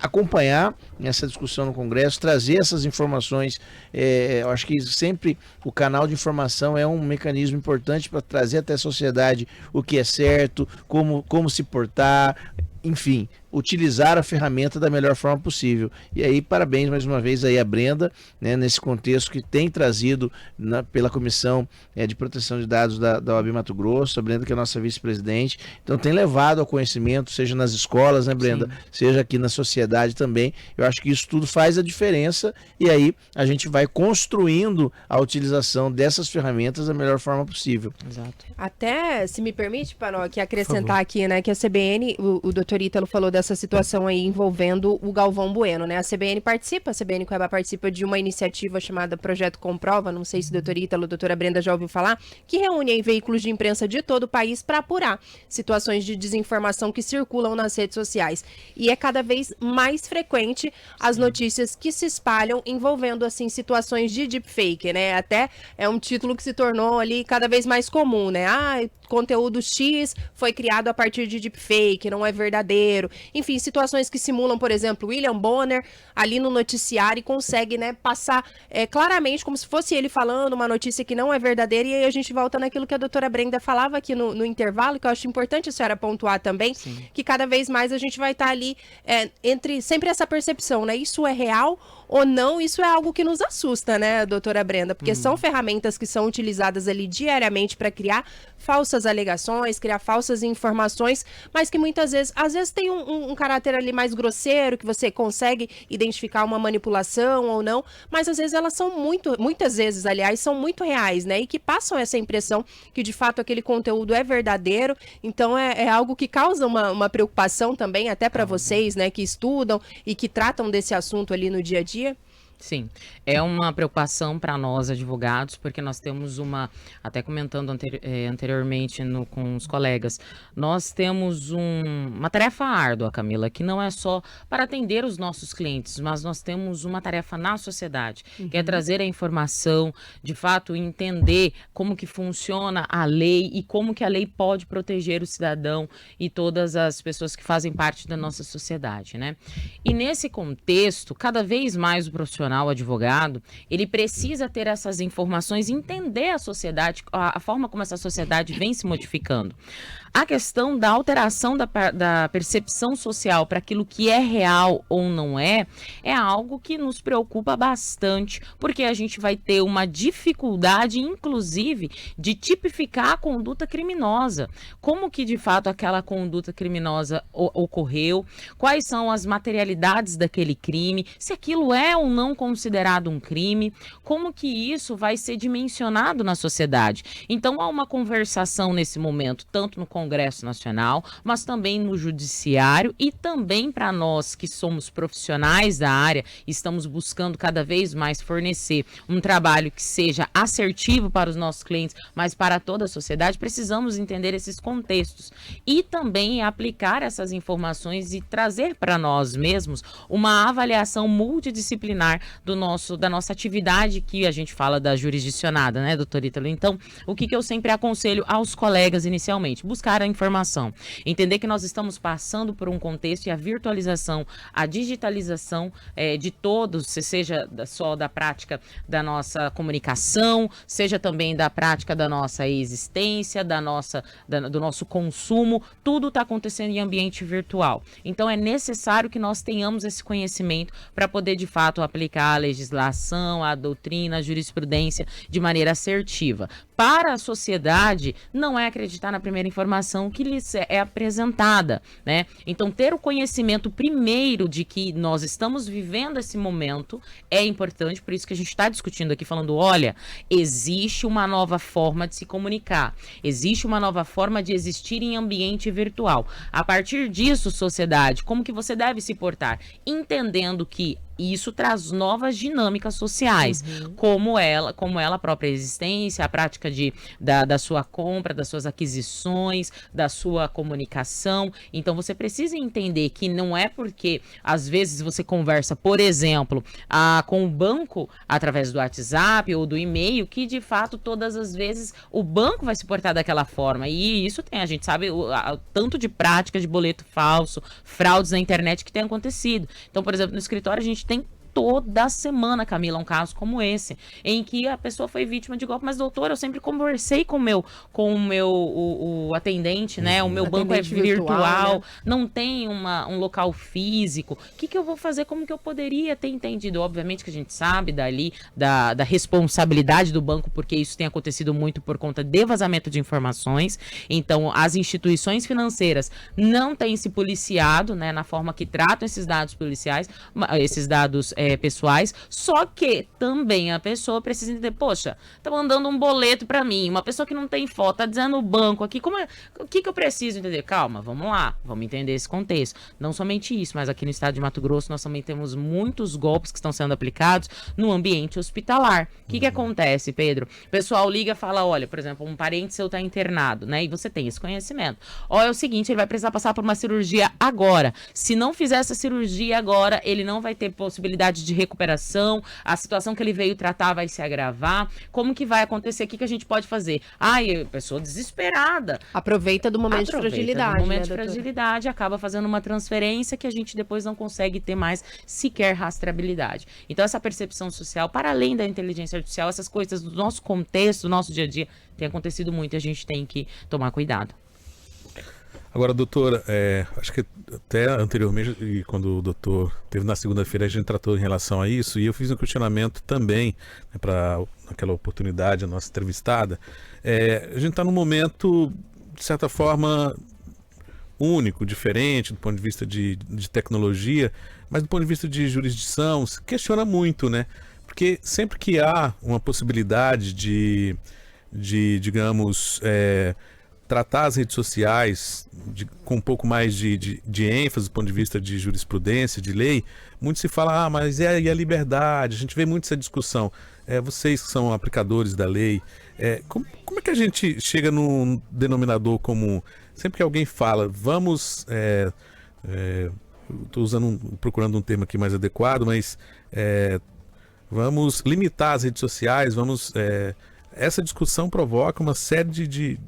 acompanhar essa discussão no Congresso, trazer essas informações. Eu acho que sempre o canal de informação é um mecanismo importante para trazer até a sociedade o que é certo, como se portar, enfim, utilizar a ferramenta da melhor forma possível. E aí, parabéns mais uma vez aí a Brenda, né, nesse contexto que tem trazido pela Comissão de Proteção de Dados da OAB Mato Grosso, a Brenda que é a nossa vice-presidente, então tem levado ao conhecimento, seja nas escolas, né, Brenda, sim, seja aqui na sociedade também. Eu acho que isso tudo faz a diferença e aí a gente vai construindo a utilização dessas ferramentas da melhor forma possível. Exato. Até, se me permite, Panoc, acrescentar aqui, né, que a CBN, o doutor Ítalo falou dessa situação aí envolvendo o Galvão Bueno, né? A CBN Cuiabá participa de uma iniciativa chamada Projeto Comprova, não sei se o doutor Ítalo, a doutora Brenda já ouviu falar, que reúne aí veículos de imprensa de todo o país para apurar situações de desinformação que circulam nas redes sociais. E é cada vez mais frequente as notícias que se espalham envolvendo, assim, situações de deepfake, né? Até é um título que se tornou ali cada vez mais comum, né? Conteúdo X foi criado a partir de deepfake, não é verdadeiro. Enfim, situações que simulam, por exemplo, William Bonner ali no noticiário e consegue, né, passar claramente como se fosse ele falando uma notícia que não é verdadeira. E aí a gente volta naquilo que a doutora Brenda falava aqui no intervalo, que eu acho importante a senhora pontuar também, sim, que cada vez mais a gente vai estar ali entre sempre essa percepção, né? Isso é real ou não? Isso é algo que nos assusta, né, doutora Brenda? Porque são ferramentas que são utilizadas ali diariamente para criar falsas alegações, criar falsas informações, mas que muitas vezes, às vezes tem um caráter ali mais grosseiro, que você consegue identificar uma manipulação ou não, mas às vezes elas são muitas vezes, aliás, são muito reais, né? E que passam essa impressão que de fato aquele conteúdo é verdadeiro. Então é algo que causa uma preocupação também, até para vocês, né, que estudam e que tratam desse assunto ali no dia a dia. Sim, é uma preocupação para nós advogados, porque nós temos até comentando anteriormente com os colegas, nós temos uma tarefa árdua, Camila, que não é só para atender os nossos clientes, mas nós temos uma tarefa na sociedade, que é trazer a informação, de fato, entender como que funciona a lei e como que a lei pode proteger o cidadão e todas as pessoas que fazem parte da nossa sociedade, né? E nesse contexto, cada vez mais o profissional, o advogado, ele precisa ter essas informações, entender a sociedade, a forma como essa sociedade vem se modificando. A questão da alteração da percepção social para aquilo que é real ou não é algo que nos preocupa bastante, porque a gente vai ter uma dificuldade, inclusive, de tipificar a conduta criminosa. Como que, de fato, aquela conduta criminosa ocorreu, quais são as materialidades daquele crime, se aquilo é ou não considerado um crime, como que isso vai ser dimensionado na sociedade. Então, há uma conversação nesse momento, tanto no Congresso Nacional, mas também no Judiciário e também para nós que somos profissionais da área, estamos buscando cada vez mais fornecer um trabalho que seja assertivo para os nossos clientes, mas para toda a sociedade, precisamos entender esses contextos e também aplicar essas informações e trazer para nós mesmos uma avaliação multidisciplinar da nossa atividade, que a gente fala da jurisdicionada, né, doutor Ítalo? Então, o que eu sempre aconselho aos colegas inicialmente? Buscar a informação, entender que nós estamos passando por um contexto e a virtualização, a digitalização de todos, seja só da prática da nossa comunicação, seja também da prática da nossa existência, do nosso consumo, tudo está acontecendo em ambiente virtual. Então, é necessário que nós tenhamos esse conhecimento para poder, de fato, aplicar aplicar a legislação, a doutrina, a jurisprudência de maneira assertiva. Para a sociedade, não é acreditar na primeira informação que lhes é apresentada, né? Então, ter o conhecimento primeiro de que nós estamos vivendo esse momento é importante, por isso que a gente está discutindo aqui, falando, olha, existe uma nova forma de se comunicar, existe uma nova forma de existir em ambiente virtual. A partir disso, sociedade, como que você deve se portar? Entendendo que isso traz novas dinâmicas sociais, como ela a própria existência, a prática da sua compra, das suas aquisições, da sua comunicação. Então você precisa entender que não é porque às vezes você conversa, por exemplo, com o banco através do WhatsApp ou do e-mail, que de fato todas as vezes o banco vai se portar daquela forma. E isso a gente sabe o tanto de prática de boleto falso, fraudes na internet que tem acontecido. Então, por exemplo, no escritório a gente tem toda semana, Camila, um caso como esse, em que a pessoa foi vítima de golpe, mas doutor, eu sempre conversei com o atendente, né? O meu banco é virtual, né? Não tem um local físico. O que eu vou fazer? Como que eu poderia ter entendido? Obviamente que a gente sabe da responsabilidade do banco, porque isso tem acontecido muito por conta de vazamento de informações. Então, as instituições financeiras não têm se policiado, né, na forma que tratam esses dados policiais, esses dados pessoais, só que também a pessoa precisa entender, poxa, tá mandando um boleto para mim, uma pessoa que não tem foto, tá dizendo o banco aqui, o que eu preciso entender? Calma, vamos lá, vamos entender esse contexto. Não somente isso, mas aqui no estado de Mato Grosso nós também temos muitos golpes que estão sendo aplicados no ambiente hospitalar. O que acontece, Pedro? O pessoal liga e fala, olha, por exemplo, um parente seu tá internado, né, e você tem esse conhecimento. Olha, é o seguinte, ele vai precisar passar por uma cirurgia agora. Se não fizer essa cirurgia agora, ele não vai ter possibilidade de recuperação, a situação que ele veio tratar vai se agravar. Como que vai acontecer? O que a gente pode fazer? A pessoa desesperada. Aproveita do momento de fragilidade. Do momento de fragilidade, acaba fazendo uma transferência que a gente depois não consegue ter mais sequer rastreabilidade. Então, essa percepção social, para além da inteligência artificial, essas coisas do nosso contexto, do nosso dia a dia, tem acontecido muito e a gente tem que tomar cuidado. Agora, doutora, acho que até anteriormente, e quando o doutor teve na segunda-feira, a gente tratou em relação a isso, e eu fiz um questionamento também, né, para naquela oportunidade, a nossa entrevistada. A gente está num momento, de certa forma, único, diferente, do ponto de vista de tecnologia, mas do ponto de vista de jurisdição, se questiona muito, né? Porque sempre que há uma possibilidade de digamos, tratar as redes sociais com um pouco mais de ênfase do ponto de vista de jurisprudência, de lei, muito se fala, mas e a liberdade? A gente vê muito essa discussão. Vocês que são aplicadores da lei, como é que a gente chega num denominador comum? Sempre que alguém fala, vamos... estou procurando um termo aqui mais adequado, mas vamos limitar as redes sociais, essa discussão provoca uma série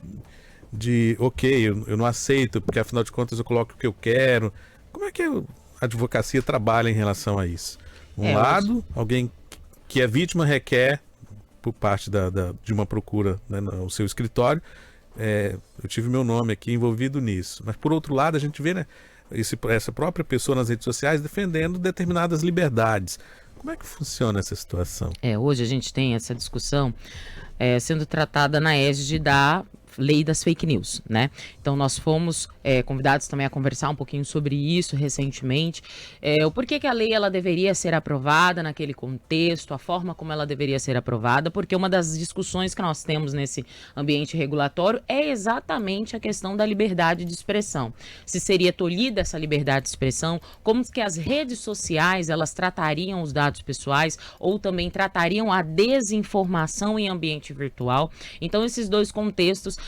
eu não aceito, porque afinal de contas eu coloco o que eu quero. Como é que a advocacia trabalha em relação a isso? Lado, alguém que é vítima requer, por parte de uma procura, né, no seu escritório, eu tive meu nome aqui envolvido nisso. Mas por outro lado, a gente vê, né, essa própria pessoa nas redes sociais defendendo determinadas liberdades. Como é que funciona essa situação? Hoje a gente tem essa discussão sendo tratada na égide da lei das fake news, né? Então nós fomos convidados também a conversar um pouquinho sobre isso recentemente, o porquê que a lei ela deveria ser aprovada naquele contexto, a forma como ela deveria ser aprovada, porque uma das discussões que nós temos nesse ambiente regulatório é exatamente a questão da liberdade de expressão. Se seria tolhida essa liberdade de expressão, como que as redes sociais elas tratariam os dados pessoais ou também tratariam a desinformação em ambiente virtual. Então esses dois contextos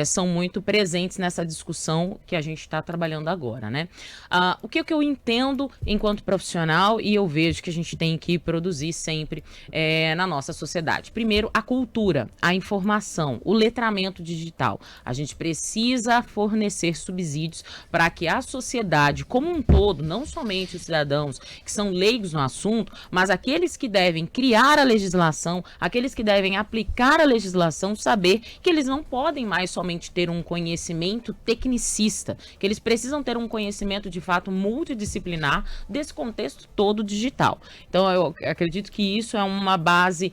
são muito presentes nessa discussão que a gente está trabalhando agora, né? O que eu entendo enquanto profissional e eu vejo que a gente tem que produzir sempre na nossa sociedade. Primeiro, a cultura, a informação, o letramento digital. A gente precisa fornecer subsídios para que a sociedade como um todo, não somente os cidadãos que são leigos no assunto, mas aqueles que devem criar a legislação, aqueles que devem aplicar a legislação, saber que eles não podem mais somente ter um conhecimento tecnicista, que eles precisam ter um conhecimento de fato multidisciplinar desse contexto todo digital. Então eu acredito que isso é uma base,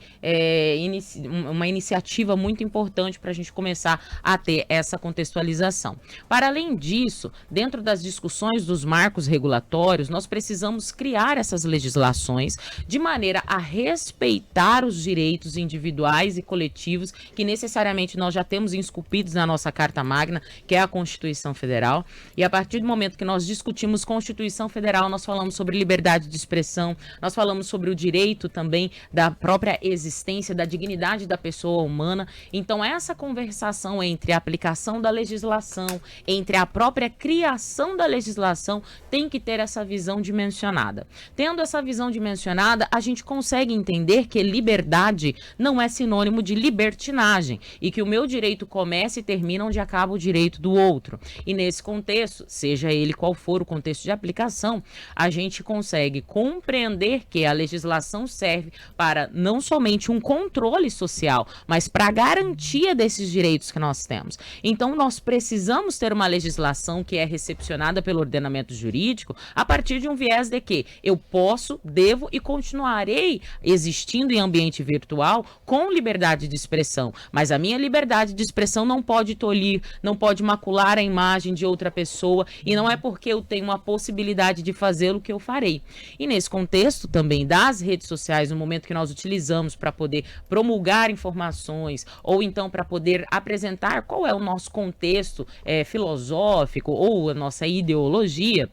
uma iniciativa muito importante para a gente começar a ter essa contextualização. Para além disso, dentro das discussões dos marcos regulatórios, nós precisamos criar essas legislações de maneira a respeitar os direitos individuais e coletivos que necessariamente nós já temos esculpidos na nossa Carta Magna, que é a Constituição Federal. E a partir do momento que nós discutimos Constituição Federal, nós falamos sobre liberdade de expressão, nós falamos sobre o direito também da própria existência, da dignidade da pessoa humana. Então, essa conversação entre a aplicação da legislação, entre a própria criação da legislação, tem que ter essa visão dimensionada. Tendo essa visão dimensionada, a gente consegue entender que liberdade não é sinônimo de libertinagem e que o meu direito começa e termina onde acaba o direito do outro. E nesse contexto, seja ele qual for o contexto de aplicação, a gente consegue compreender que a legislação serve para não somente um controle social, mas para a garantia desses direitos que nós temos. Então, nós precisamos ter uma legislação que é recepcionada pelo ordenamento jurídico a partir de um viés de que eu posso, devo e continuarei existindo em ambiente virtual com liberdade de expressão, mas a minha liberdade de expressão não pode tolir, não pode macular a imagem de outra pessoa e não é porque eu tenho uma possibilidade de fazê-lo que eu farei. E nesse contexto também das redes sociais, no momento que nós utilizamos para poder promulgar informações ou então para poder apresentar qual é o nosso contexto filosófico ou a nossa ideologia,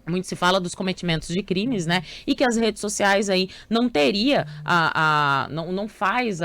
muito se fala dos cometimentos de crimes, né? E que as redes sociais aí não teria, não faz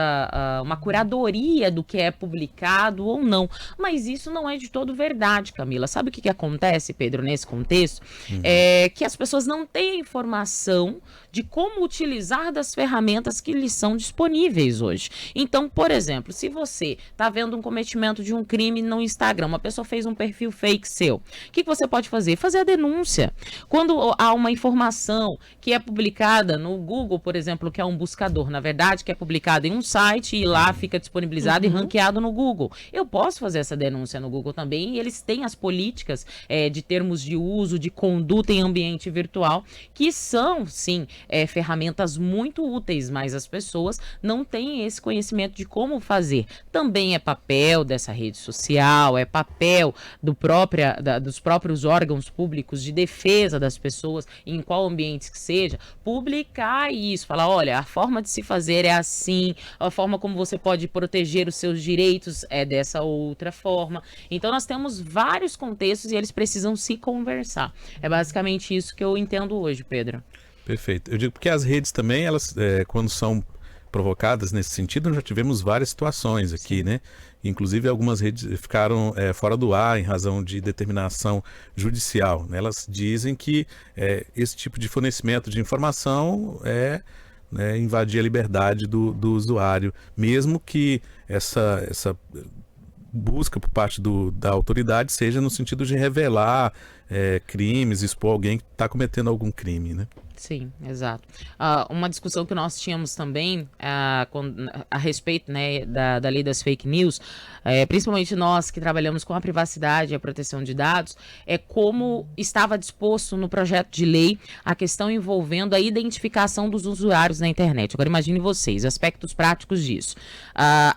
uma curadoria do que é publicado ou não. Mas isso não é de todo verdade, Camila. Sabe o que acontece, Pedro, nesse contexto? É que as pessoas não têm informação de como utilizar das ferramentas que lhes são disponíveis hoje. Então, por exemplo, se você está vendo um cometimento de um crime no Instagram, uma pessoa fez um perfil fake seu, o que você pode fazer? Fazer a denúncia. Quando há uma informação que é publicada no Google, por exemplo, que é um buscador, na verdade, que é publicada em um site e lá fica disponibilizado e ranqueado no Google. Eu posso fazer essa denúncia no Google também e eles têm as políticas de termos de uso, de conduta em ambiente virtual, que são, sim, ferramentas muito úteis, mas as pessoas não têm esse conhecimento de como fazer. Também é papel dessa rede social, é papel dos próprios órgãos públicos de defesa das pessoas, em qual ambiente que seja, publicar isso, falar, olha, a forma de se fazer é assim, a forma como você pode proteger os seus direitos é dessa outra forma. Então nós temos vários contextos e eles precisam se conversar. É basicamente isso que eu entendo hoje, Pedro. Perfeito. Eu digo porque as redes também, elas, quando são provocadas nesse sentido, nós já tivemos várias situações aqui, né? Inclusive algumas redes ficaram fora do ar em razão de determinação judicial, né? Elas dizem que esse tipo de fornecimento de informação invadir a liberdade do usuário, mesmo que essa busca por parte da autoridade seja no sentido de revelar crimes, expor alguém que está cometendo algum crime, né? Sim, exato. Uma discussão que nós tínhamos também a respeito, né, da lei das fake news, principalmente nós que trabalhamos com a privacidade e a proteção de dados, é como estava disposto no projeto de lei a questão envolvendo a identificação dos usuários na internet. Agora imagine vocês, aspectos práticos disso.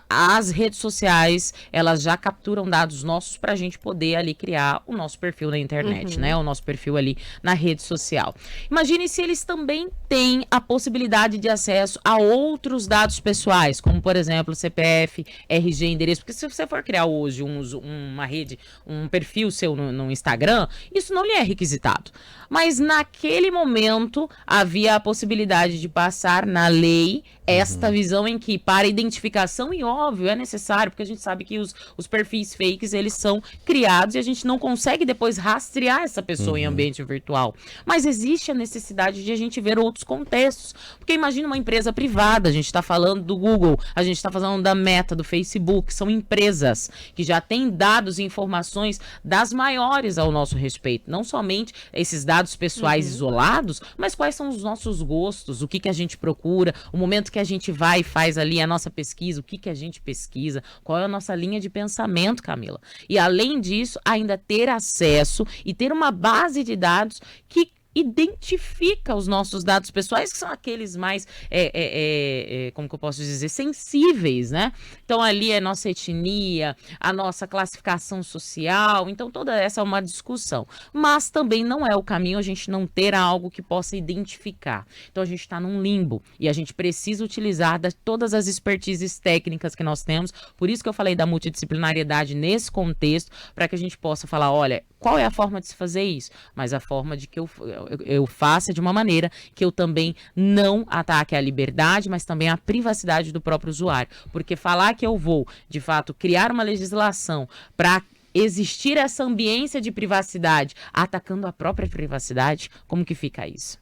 As redes sociais, elas já capturam dados nossos para a gente poder ali criar o nosso perfil na internet, né, o nosso perfil ali na rede social. Imagine se eles também têm a possibilidade de acesso a outros dados pessoais, como, por exemplo, CPF, RG, endereço. Porque se você for criar hoje uma rede, um perfil seu no Instagram, isso não lhe é requisitado. Mas naquele momento havia a possibilidade de passar na lei esta visão em que, para identificação, e óbvio, é necessário, porque a gente sabe que os perfis fakes, eles são criados e a gente não consegue depois rastrear essa pessoa em ambiente virtual. Mas existe a necessidade oportunidade de a gente ver outros contextos. Porque imagina uma empresa privada, a gente está falando do Google, a gente está falando da Meta, do Facebook, são empresas que já têm dados e informações das maiores ao nosso respeito. Não somente esses dados pessoais isolados, mas quais são os nossos gostos, o que a gente procura, o momento que a gente vai e faz ali a nossa pesquisa, o que a gente pesquisa, qual é a nossa linha de pensamento, Camila. E além disso, ainda ter acesso e ter uma base de dados que identifica os nossos dados pessoais, que são aqueles mais, como que eu posso dizer, sensíveis, né? Então, ali é nossa etnia, a nossa classificação social, então toda essa é uma discussão. Mas também não é o caminho a gente não ter algo que possa identificar. Então, a gente está num limbo e a gente precisa utilizar todas as expertises técnicas que nós temos, por isso que eu falei da multidisciplinariedade nesse contexto, para que a gente possa falar, olha, qual é a forma de se fazer isso? Mas a forma de que eu faça de uma maneira que eu também não ataque a liberdade, mas também a privacidade do próprio usuário. Porque falar que eu vou, de fato, criar uma legislação para existir essa ambiência de privacidade, atacando a própria privacidade, como que fica isso?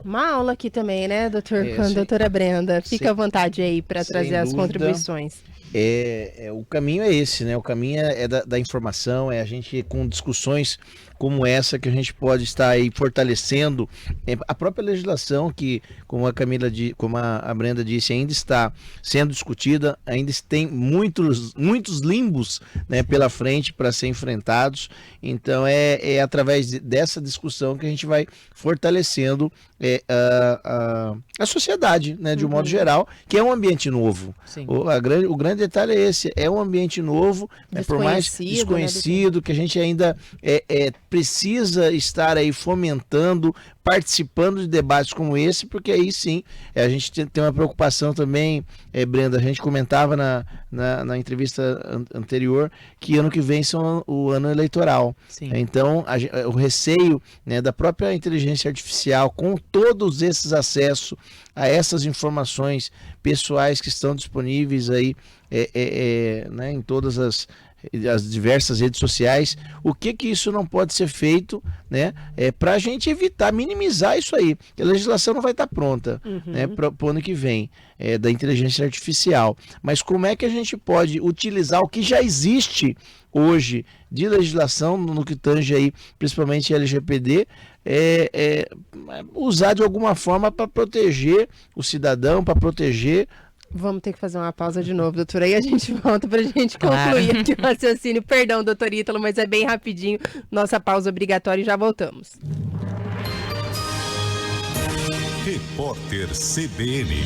Uma aula aqui também, né, com a doutora Brenda? Fica à vontade aí para trazer as contribuições. O caminho é esse, né? O caminho é da informação, é a gente com discussões como essa que a gente pode estar aí fortalecendo a própria legislação que, como a Brenda disse, ainda está sendo discutida, ainda tem muitos limbos, né, pela frente para ser enfrentados. Então é através dessa discussão que a gente vai fortalecendo a sociedade, né, de um modo geral, que é um ambiente novo. O grande detalhe é esse, é um ambiente novo, né, por mais desconhecido, que a gente ainda precisa estar aí fomentando, participando de debates como esse, porque aí sim a gente tem uma preocupação também, Brenda, a gente comentava na entrevista anterior que ano que vem são o ano eleitoral. Sim. Então o receio, né, da própria inteligência artificial com todos esses acessos a essas informações pessoais que estão disponíveis aí né, em todas as diversas redes sociais, o que isso não pode ser feito, né, para a gente evitar, minimizar isso aí. A legislação não vai estar pronta, né, para o ano que vem, da inteligência artificial. Mas como é que a gente pode utilizar o que já existe hoje de legislação no que tange aí, principalmente LGPD, usar de alguma forma para proteger o cidadão, para proteger. Vamos ter que fazer uma pausa de novo, doutora, aí a gente volta para a gente concluir aqui o raciocínio. Perdão, doutor Ítalo, mas é bem rapidinho, nossa pausa obrigatória e já voltamos. Repórter CBN.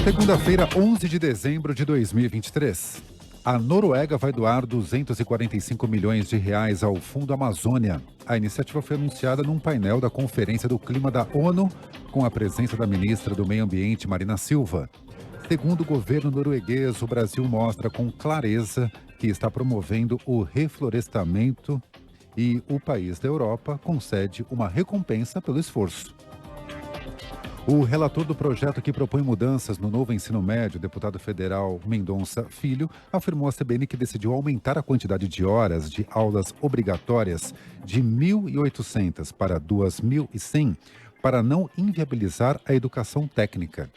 Segunda-feira, 11 de dezembro de 2023. A Noruega vai doar 245 milhões de reais ao Fundo Amazônia. A iniciativa foi anunciada num painel da Conferência do Clima da ONU, com a presença da ministra do Meio Ambiente, Marina Silva. Segundo o governo norueguês, o Brasil mostra com clareza que está promovendo o reflorestamento e o país da Europa concede uma recompensa pelo esforço. O relator do projeto que propõe mudanças no novo ensino médio, o deputado federal Mendonça Filho, afirmou à CBN que decidiu aumentar a quantidade de horas de aulas obrigatórias de 1.800 para 2.100 para não inviabilizar a educação técnica.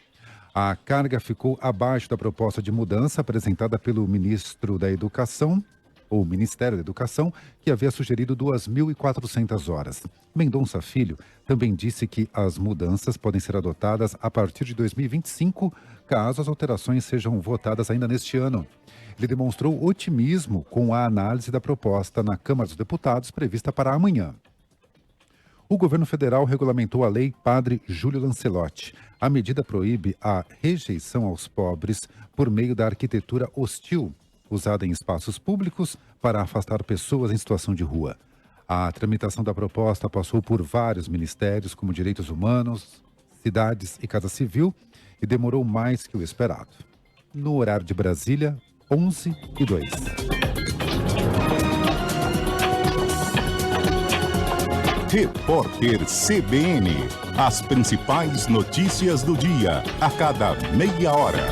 A carga ficou abaixo da proposta de mudança apresentada pelo ministro da Educação, ou Ministério da Educação, que havia sugerido 2.400 horas. Mendonça Filho também disse que as mudanças podem ser adotadas a partir de 2025, caso as alterações sejam votadas ainda neste ano. Ele demonstrou otimismo com a análise da proposta na Câmara dos Deputados prevista para amanhã. O governo federal regulamentou a lei Padre Júlio Lancelotti. A medida proíbe a rejeição aos pobres por meio da arquitetura hostil, usada em espaços públicos para afastar pessoas em situação de rua. A tramitação da proposta passou por vários ministérios, como Direitos Humanos, Cidades e Casa Civil, e demorou mais que o esperado. no horário de Brasília, 11h02. Repórter CBN. As principais notícias do dia, a cada meia hora.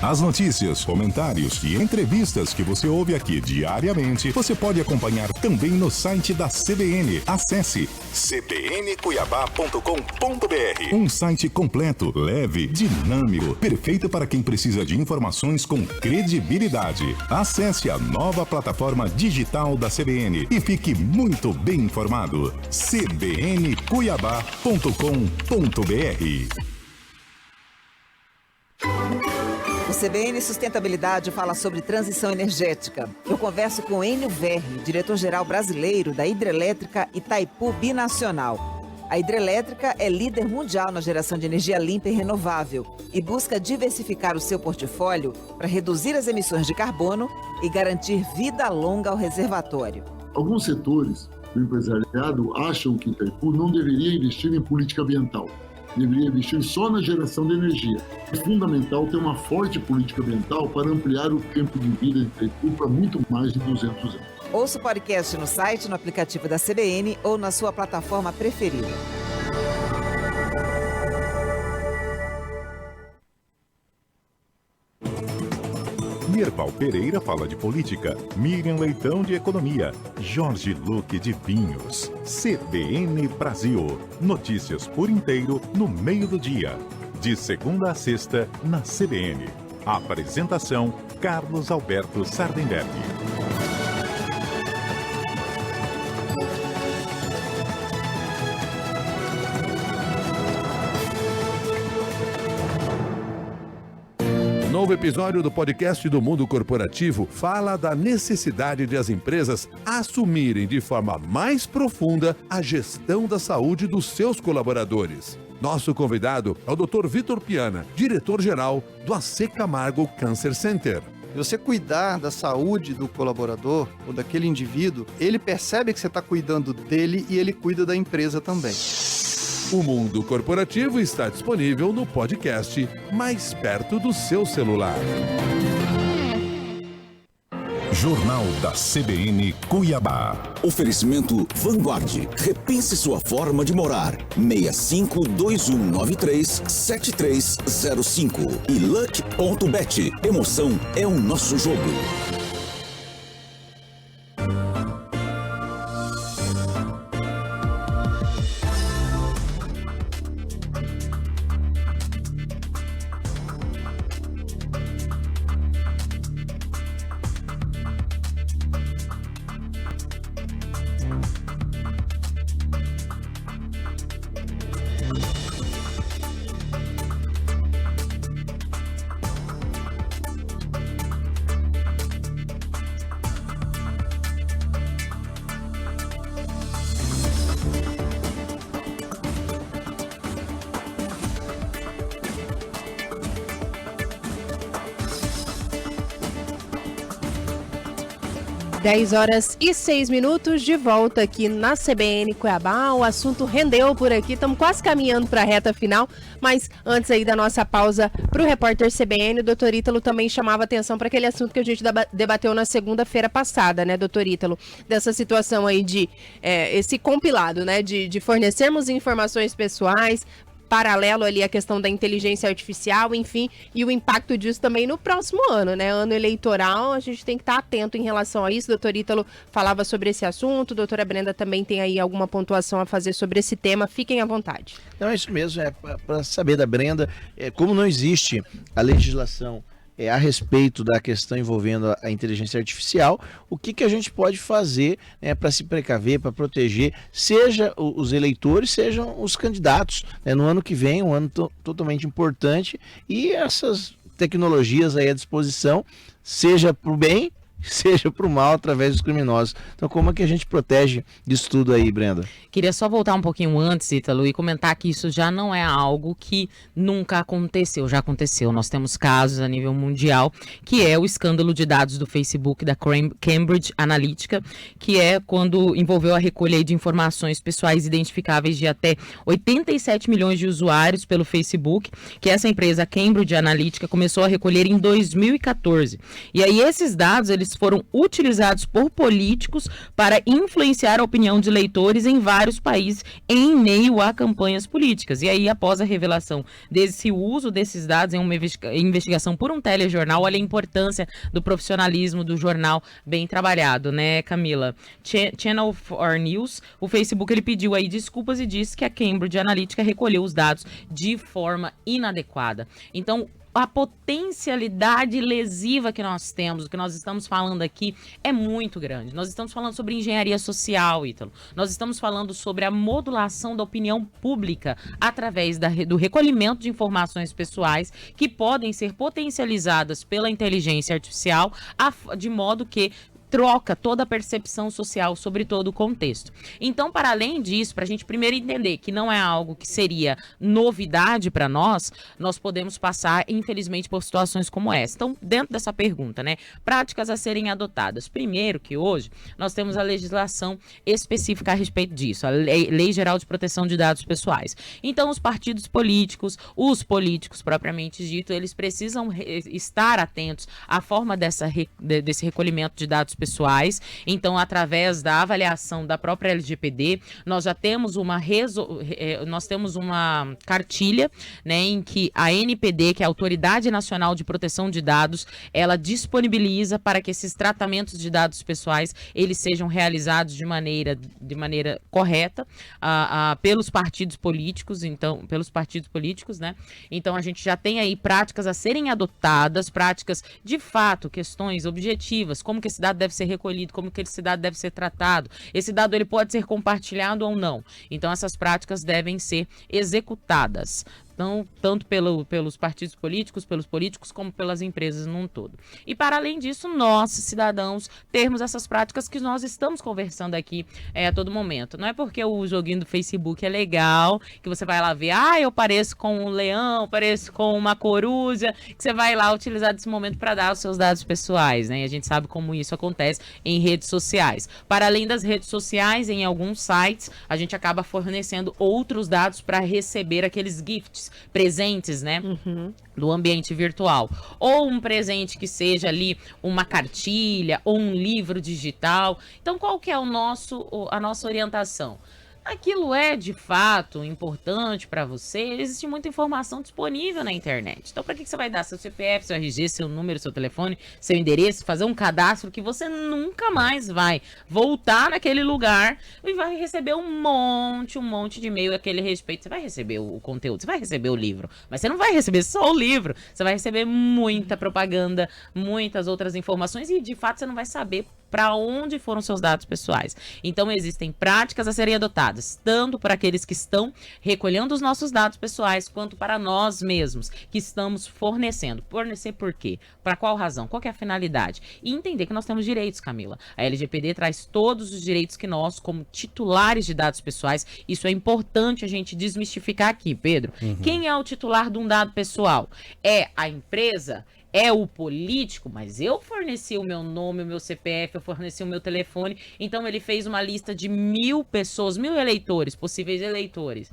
As notícias, comentários e entrevistas que você ouve aqui diariamente, você pode acompanhar também no site da CBN. Acesse cbncuiabá.com.br. Um site completo, leve, dinâmico, perfeito para quem precisa de informações com credibilidade. Acesse a nova plataforma digital da CBN e fique muito bem informado. cbncuiabá.com.br. O CBN Sustentabilidade fala sobre transição energética. Eu converso com Enio Verri, diretor-geral brasileiro da Hidrelétrica Itaipu Binacional. A hidrelétrica é líder mundial na geração de energia limpa e renovável e busca diversificar o seu portfólio para reduzir as emissões de carbono e garantir vida longa ao reservatório. Alguns setores do empresariado acham que Itaipu não deveria investir em política ambiental. Deveria investir só na geração de energia. É fundamental ter uma forte política ambiental para ampliar o tempo de vida de Itaipu para muito mais de 200 anos. Ouça o podcast no site, no aplicativo da CBN ou na sua plataforma preferida. Nirval Pereira fala de política, Miriam Leitão de economia, Jorge Luque de vinhos. CBN Brasil. Notícias por inteiro no meio do dia. De segunda a sexta na CBN. Apresentação Carlos Alberto Sardenberg. Novo episódio do podcast do Mundo Corporativo fala da necessidade de as empresas assumirem de forma mais profunda a gestão da saúde dos seus colaboradores. Nosso convidado é o Dr. Vitor Piana, diretor-geral do AC Camargo Cancer Center. Se você cuidar da saúde do colaborador ou daquele indivíduo, ele percebe que você está cuidando dele e ele cuida da empresa também. O Mundo Corporativo está disponível no podcast mais perto do seu celular. Jornal da CBN Cuiabá. Oferecimento Vanguard. Repense sua forma de morar. 6521937305. E Luck.bet. Emoção é o nosso jogo. Dez horas e 6 minutos, de volta aqui na CBN Cuiabá. O assunto rendeu por aqui, estamos quase caminhando para a reta final, mas antes aí da nossa pausa para o repórter CBN, o doutor Ítalo também chamava atenção para aquele assunto que a gente debateu na segunda-feira passada, né, doutor Ítalo? Dessa situação aí de esse compilado, né, de fornecermos informações pessoais, paralelo ali a questão da inteligência artificial, enfim, e o impacto disso também no próximo ano, né? Ano eleitoral, a gente tem que estar atento em relação a isso. O doutor Ítalo falava sobre esse assunto, a doutora Brenda também tem aí alguma pontuação a fazer sobre esse tema, fiquem à vontade. Não, é isso mesmo, para saber da Brenda, como não existe a legislação a respeito da questão envolvendo a inteligência artificial, o que a gente pode fazer, né, para se precaver, para proteger, seja os eleitores, sejam os candidatos, né, no ano que vem, um ano totalmente importante, e essas tecnologias aí à disposição, seja para o bem seja para o mal através dos criminosos. Então, como é que a gente protege disso tudo aí, Brenda? Queria só voltar um pouquinho antes, Ítalo, e comentar que isso já não é algo que nunca aconteceu, já aconteceu. Nós temos casos a nível mundial, que é o escândalo de dados do Facebook da Cambridge Analytica, que é quando envolveu a recolha de informações pessoais identificáveis de até 87 milhões de usuários pelo Facebook, que essa empresa, a Cambridge Analytica, começou a recolher em 2014. E aí esses dados, eles foram utilizados por políticos para influenciar a opinião de leitores em vários países em meio a campanhas políticas. E aí, após a revelação desse uso desses dados em uma investigação por um telejornal, olha a importância do profissionalismo do jornal bem trabalhado, né, Camila? Channel 4 News, o Facebook, ele pediu aí desculpas e disse que a Cambridge Analytica recolheu os dados de forma inadequada. Então, a potencialidade lesiva que nós temos, o que nós estamos falando aqui, é muito grande. Nós estamos falando sobre engenharia social, Ítalo. Nós estamos falando sobre a modulação da opinião pública através do recolhimento de informações pessoais que podem ser potencializadas pela inteligência artificial, de modo que troca toda a percepção social sobre todo o contexto. Então, para além disso, para a gente primeiro entender que não é algo que seria novidade para nós podemos passar, infelizmente, por situações como essa. Então, dentro dessa pergunta, né, práticas a serem adotadas. Primeiro que hoje nós temos a legislação específica a respeito disso, a Lei Geral de Proteção de Dados Pessoais. Então, os partidos políticos, os políticos propriamente dito, eles precisam estar atentos à forma desse recolhimento de dados pessoais. Então, através da avaliação da própria LGPD, nós já temos uma cartilha, né, em que a ANPD, que é a Autoridade Nacional de Proteção de Dados, ela disponibiliza para que esses tratamentos de dados pessoais eles sejam realizados de maneira correta pelos partidos políticos, né? Então, a gente já tem aí práticas a serem adotadas, práticas de fato, questões objetivas, como que esse dado deve ser recolhido, como que esse dado deve ser tratado. Esse dado ele pode ser compartilhado ou não. Então essas práticas devem ser executadas. Então, tanto pelos partidos políticos, pelos políticos, como pelas empresas num todo. E para além disso, nós, cidadãos, termos essas práticas que nós estamos conversando aqui a todo momento. Não é porque o joguinho do Facebook é legal, que você vai lá ver, eu pareço com um leão, pareço com uma coruja, que você vai lá utilizar desse momento para dar os seus dados pessoais, né? E a gente sabe como isso acontece em redes sociais. Para além das redes sociais, em alguns sites, a gente acaba fornecendo outros dados para receber aqueles gifts, presentes, né? Do ambiente virtual. Ou um presente que seja ali uma cartilha ou um livro digital. Então, qual que é a nossa orientação? Aquilo é de fato importante para você, existe muita informação disponível na internet. Então, para que você vai dar seu CPF, seu RG, seu número, seu telefone, seu endereço, fazer um cadastro que você nunca mais vai voltar naquele lugar e vai receber um monte de e-mail a aquele respeito. Você vai receber o conteúdo, você vai receber o livro, mas você não vai receber só o livro, você vai receber muita propaganda, muitas outras informações e de fato você não vai saber para onde foram seus dados pessoais. Então, existem práticas a serem adotadas, tanto para aqueles que estão recolhendo os nossos dados pessoais, quanto para nós mesmos, que estamos fornecendo. Fornecer por quê? Para qual razão? Qual que é a finalidade? E entender que nós temos direitos, Camila. A LGPD traz todos os direitos que nós, como titulares de dados pessoais, isso é importante a gente desmistificar aqui, Pedro. Quem é o titular de um dado pessoal? É a empresa? É o político? Mas eu forneci o meu nome, o meu CPF, eu forneci o meu telefone. Então ele fez uma lista de 1.000 pessoas, 1.000 eleitores, possíveis eleitores.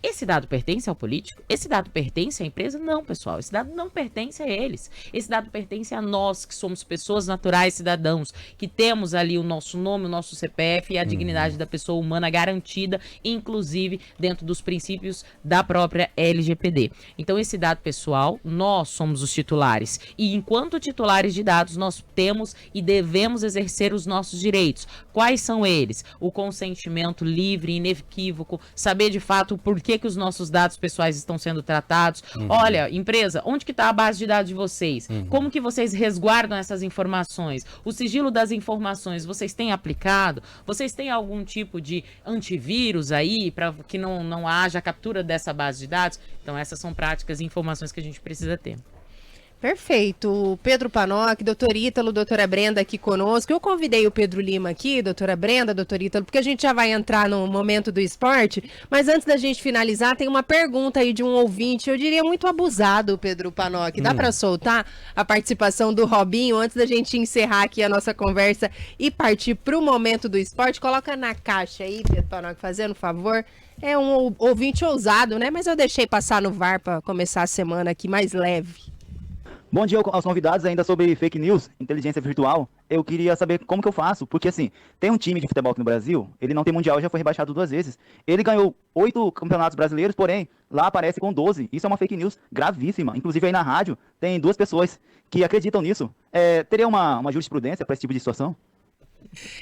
Esse dado pertence ao político? Esse dado pertence à empresa? Não, pessoal. Esse dado não pertence a eles. Esse dado pertence a nós, que somos pessoas naturais, cidadãos, que temos ali o nosso nome, o nosso CPF e a dignidade da pessoa humana garantida, inclusive dentro dos princípios da própria LGPD. Então, esse dado pessoal, nós somos os titulares. E enquanto titulares de dados, nós temos e devemos exercer os nossos direitos. Quais são eles? O consentimento livre, inequívoco, saber de fato o porquê que os nossos dados pessoais estão sendo tratados. Olha, empresa, onde que está a base de dados de vocês? Como que vocês resguardam essas informações? O sigilo das informações, vocês têm aplicado? Vocês têm algum tipo de antivírus aí para que não haja captura dessa base de dados? Então, essas são práticas e informações que a gente precisa ter. Perfeito. Pedro Panoc, doutor Ítalo, doutora Brenda aqui conosco. Eu convidei o Pedro Lima aqui, doutora Brenda, doutor Ítalo, porque a gente já vai entrar no momento do esporte, mas antes da gente finalizar, tem uma pergunta aí de um ouvinte, eu diria muito abusado, Pedro Panoc. Dá para soltar a participação do Robinho antes da gente encerrar aqui a nossa conversa e partir para o momento do esporte? Coloca na caixa aí, Pedro Panoc, fazendo um favor. É um ouvinte ousado, né? Mas eu deixei passar no VAR para começar a semana aqui mais leve. Bom dia aos convidados ainda sobre fake news, inteligência virtual. Eu queria saber como que eu faço, porque assim, tem um time de futebol aqui no Brasil, ele não tem mundial, já foi rebaixado 2 vezes. Ele ganhou 8 campeonatos brasileiros, porém, lá aparece com 12. Isso é uma fake news gravíssima. Inclusive aí na rádio, tem 2 pessoas que acreditam nisso. Teria uma jurisprudência para esse tipo de situação?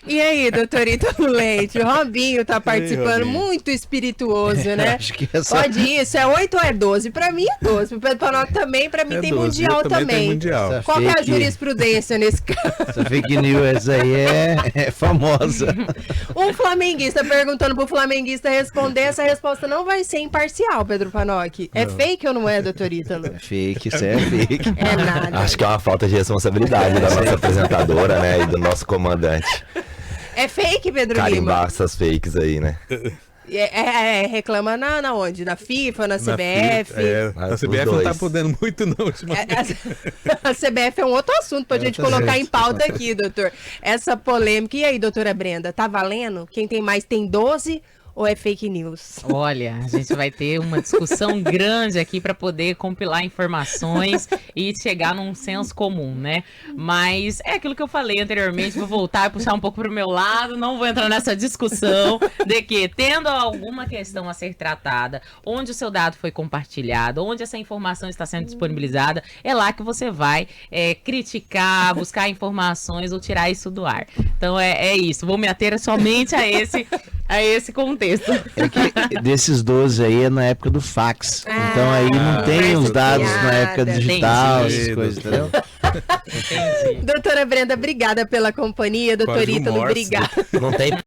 E aí, doutor Ítalo Leite, o Robinho tá participando, Robinho. Muito espirituoso, né? Acho que Pode isso, é 8 ou é 12? Pra mim é 12, o Pedro Panoc também, pra mim tem 12, mundial também. Tem mundial. Qual que é a jurisprudência nesse caso? Essa fake news aí é famosa. Um flamenguista perguntando pro flamenguista responder, essa resposta não vai ser imparcial, Pedro Panoc. É fake ou não é, doutor Ítalo? É fake, isso é fake. É nada. Acho que é uma falta de responsabilidade da nossa apresentadora, né, e do nosso comandante. É fake, Pedro Lima? Carimbar essas fakes aí, né? Reclama na onde? Na FIFA, na CBF? A CBF não tá podendo muito não. A CBF é um outro assunto pra gente colocar em pauta aqui, doutor. Essa polêmica. E aí, doutora Brenda, tá valendo? Quem tem mais tem 12 ou é fake news? Olha, a gente vai ter uma discussão grande aqui para poder compilar informações e chegar num senso comum, né? Mas é aquilo que eu falei anteriormente, vou voltar e puxar um pouco pro meu lado, não vou entrar nessa discussão de que, tendo alguma questão a ser tratada, onde o seu dado foi compartilhado, onde essa informação está sendo disponibilizada, é lá que você vai criticar, buscar informações ou tirar isso do ar. Então é isso, vou me ater somente a esse contexto. É que desses 12 aí é na época do fax. Então aí não tem os dados na época digital, essas coisas, entendeu? Doutora Brenda, obrigada pela companhia. Doutor Ítalo, obrigada. Não tem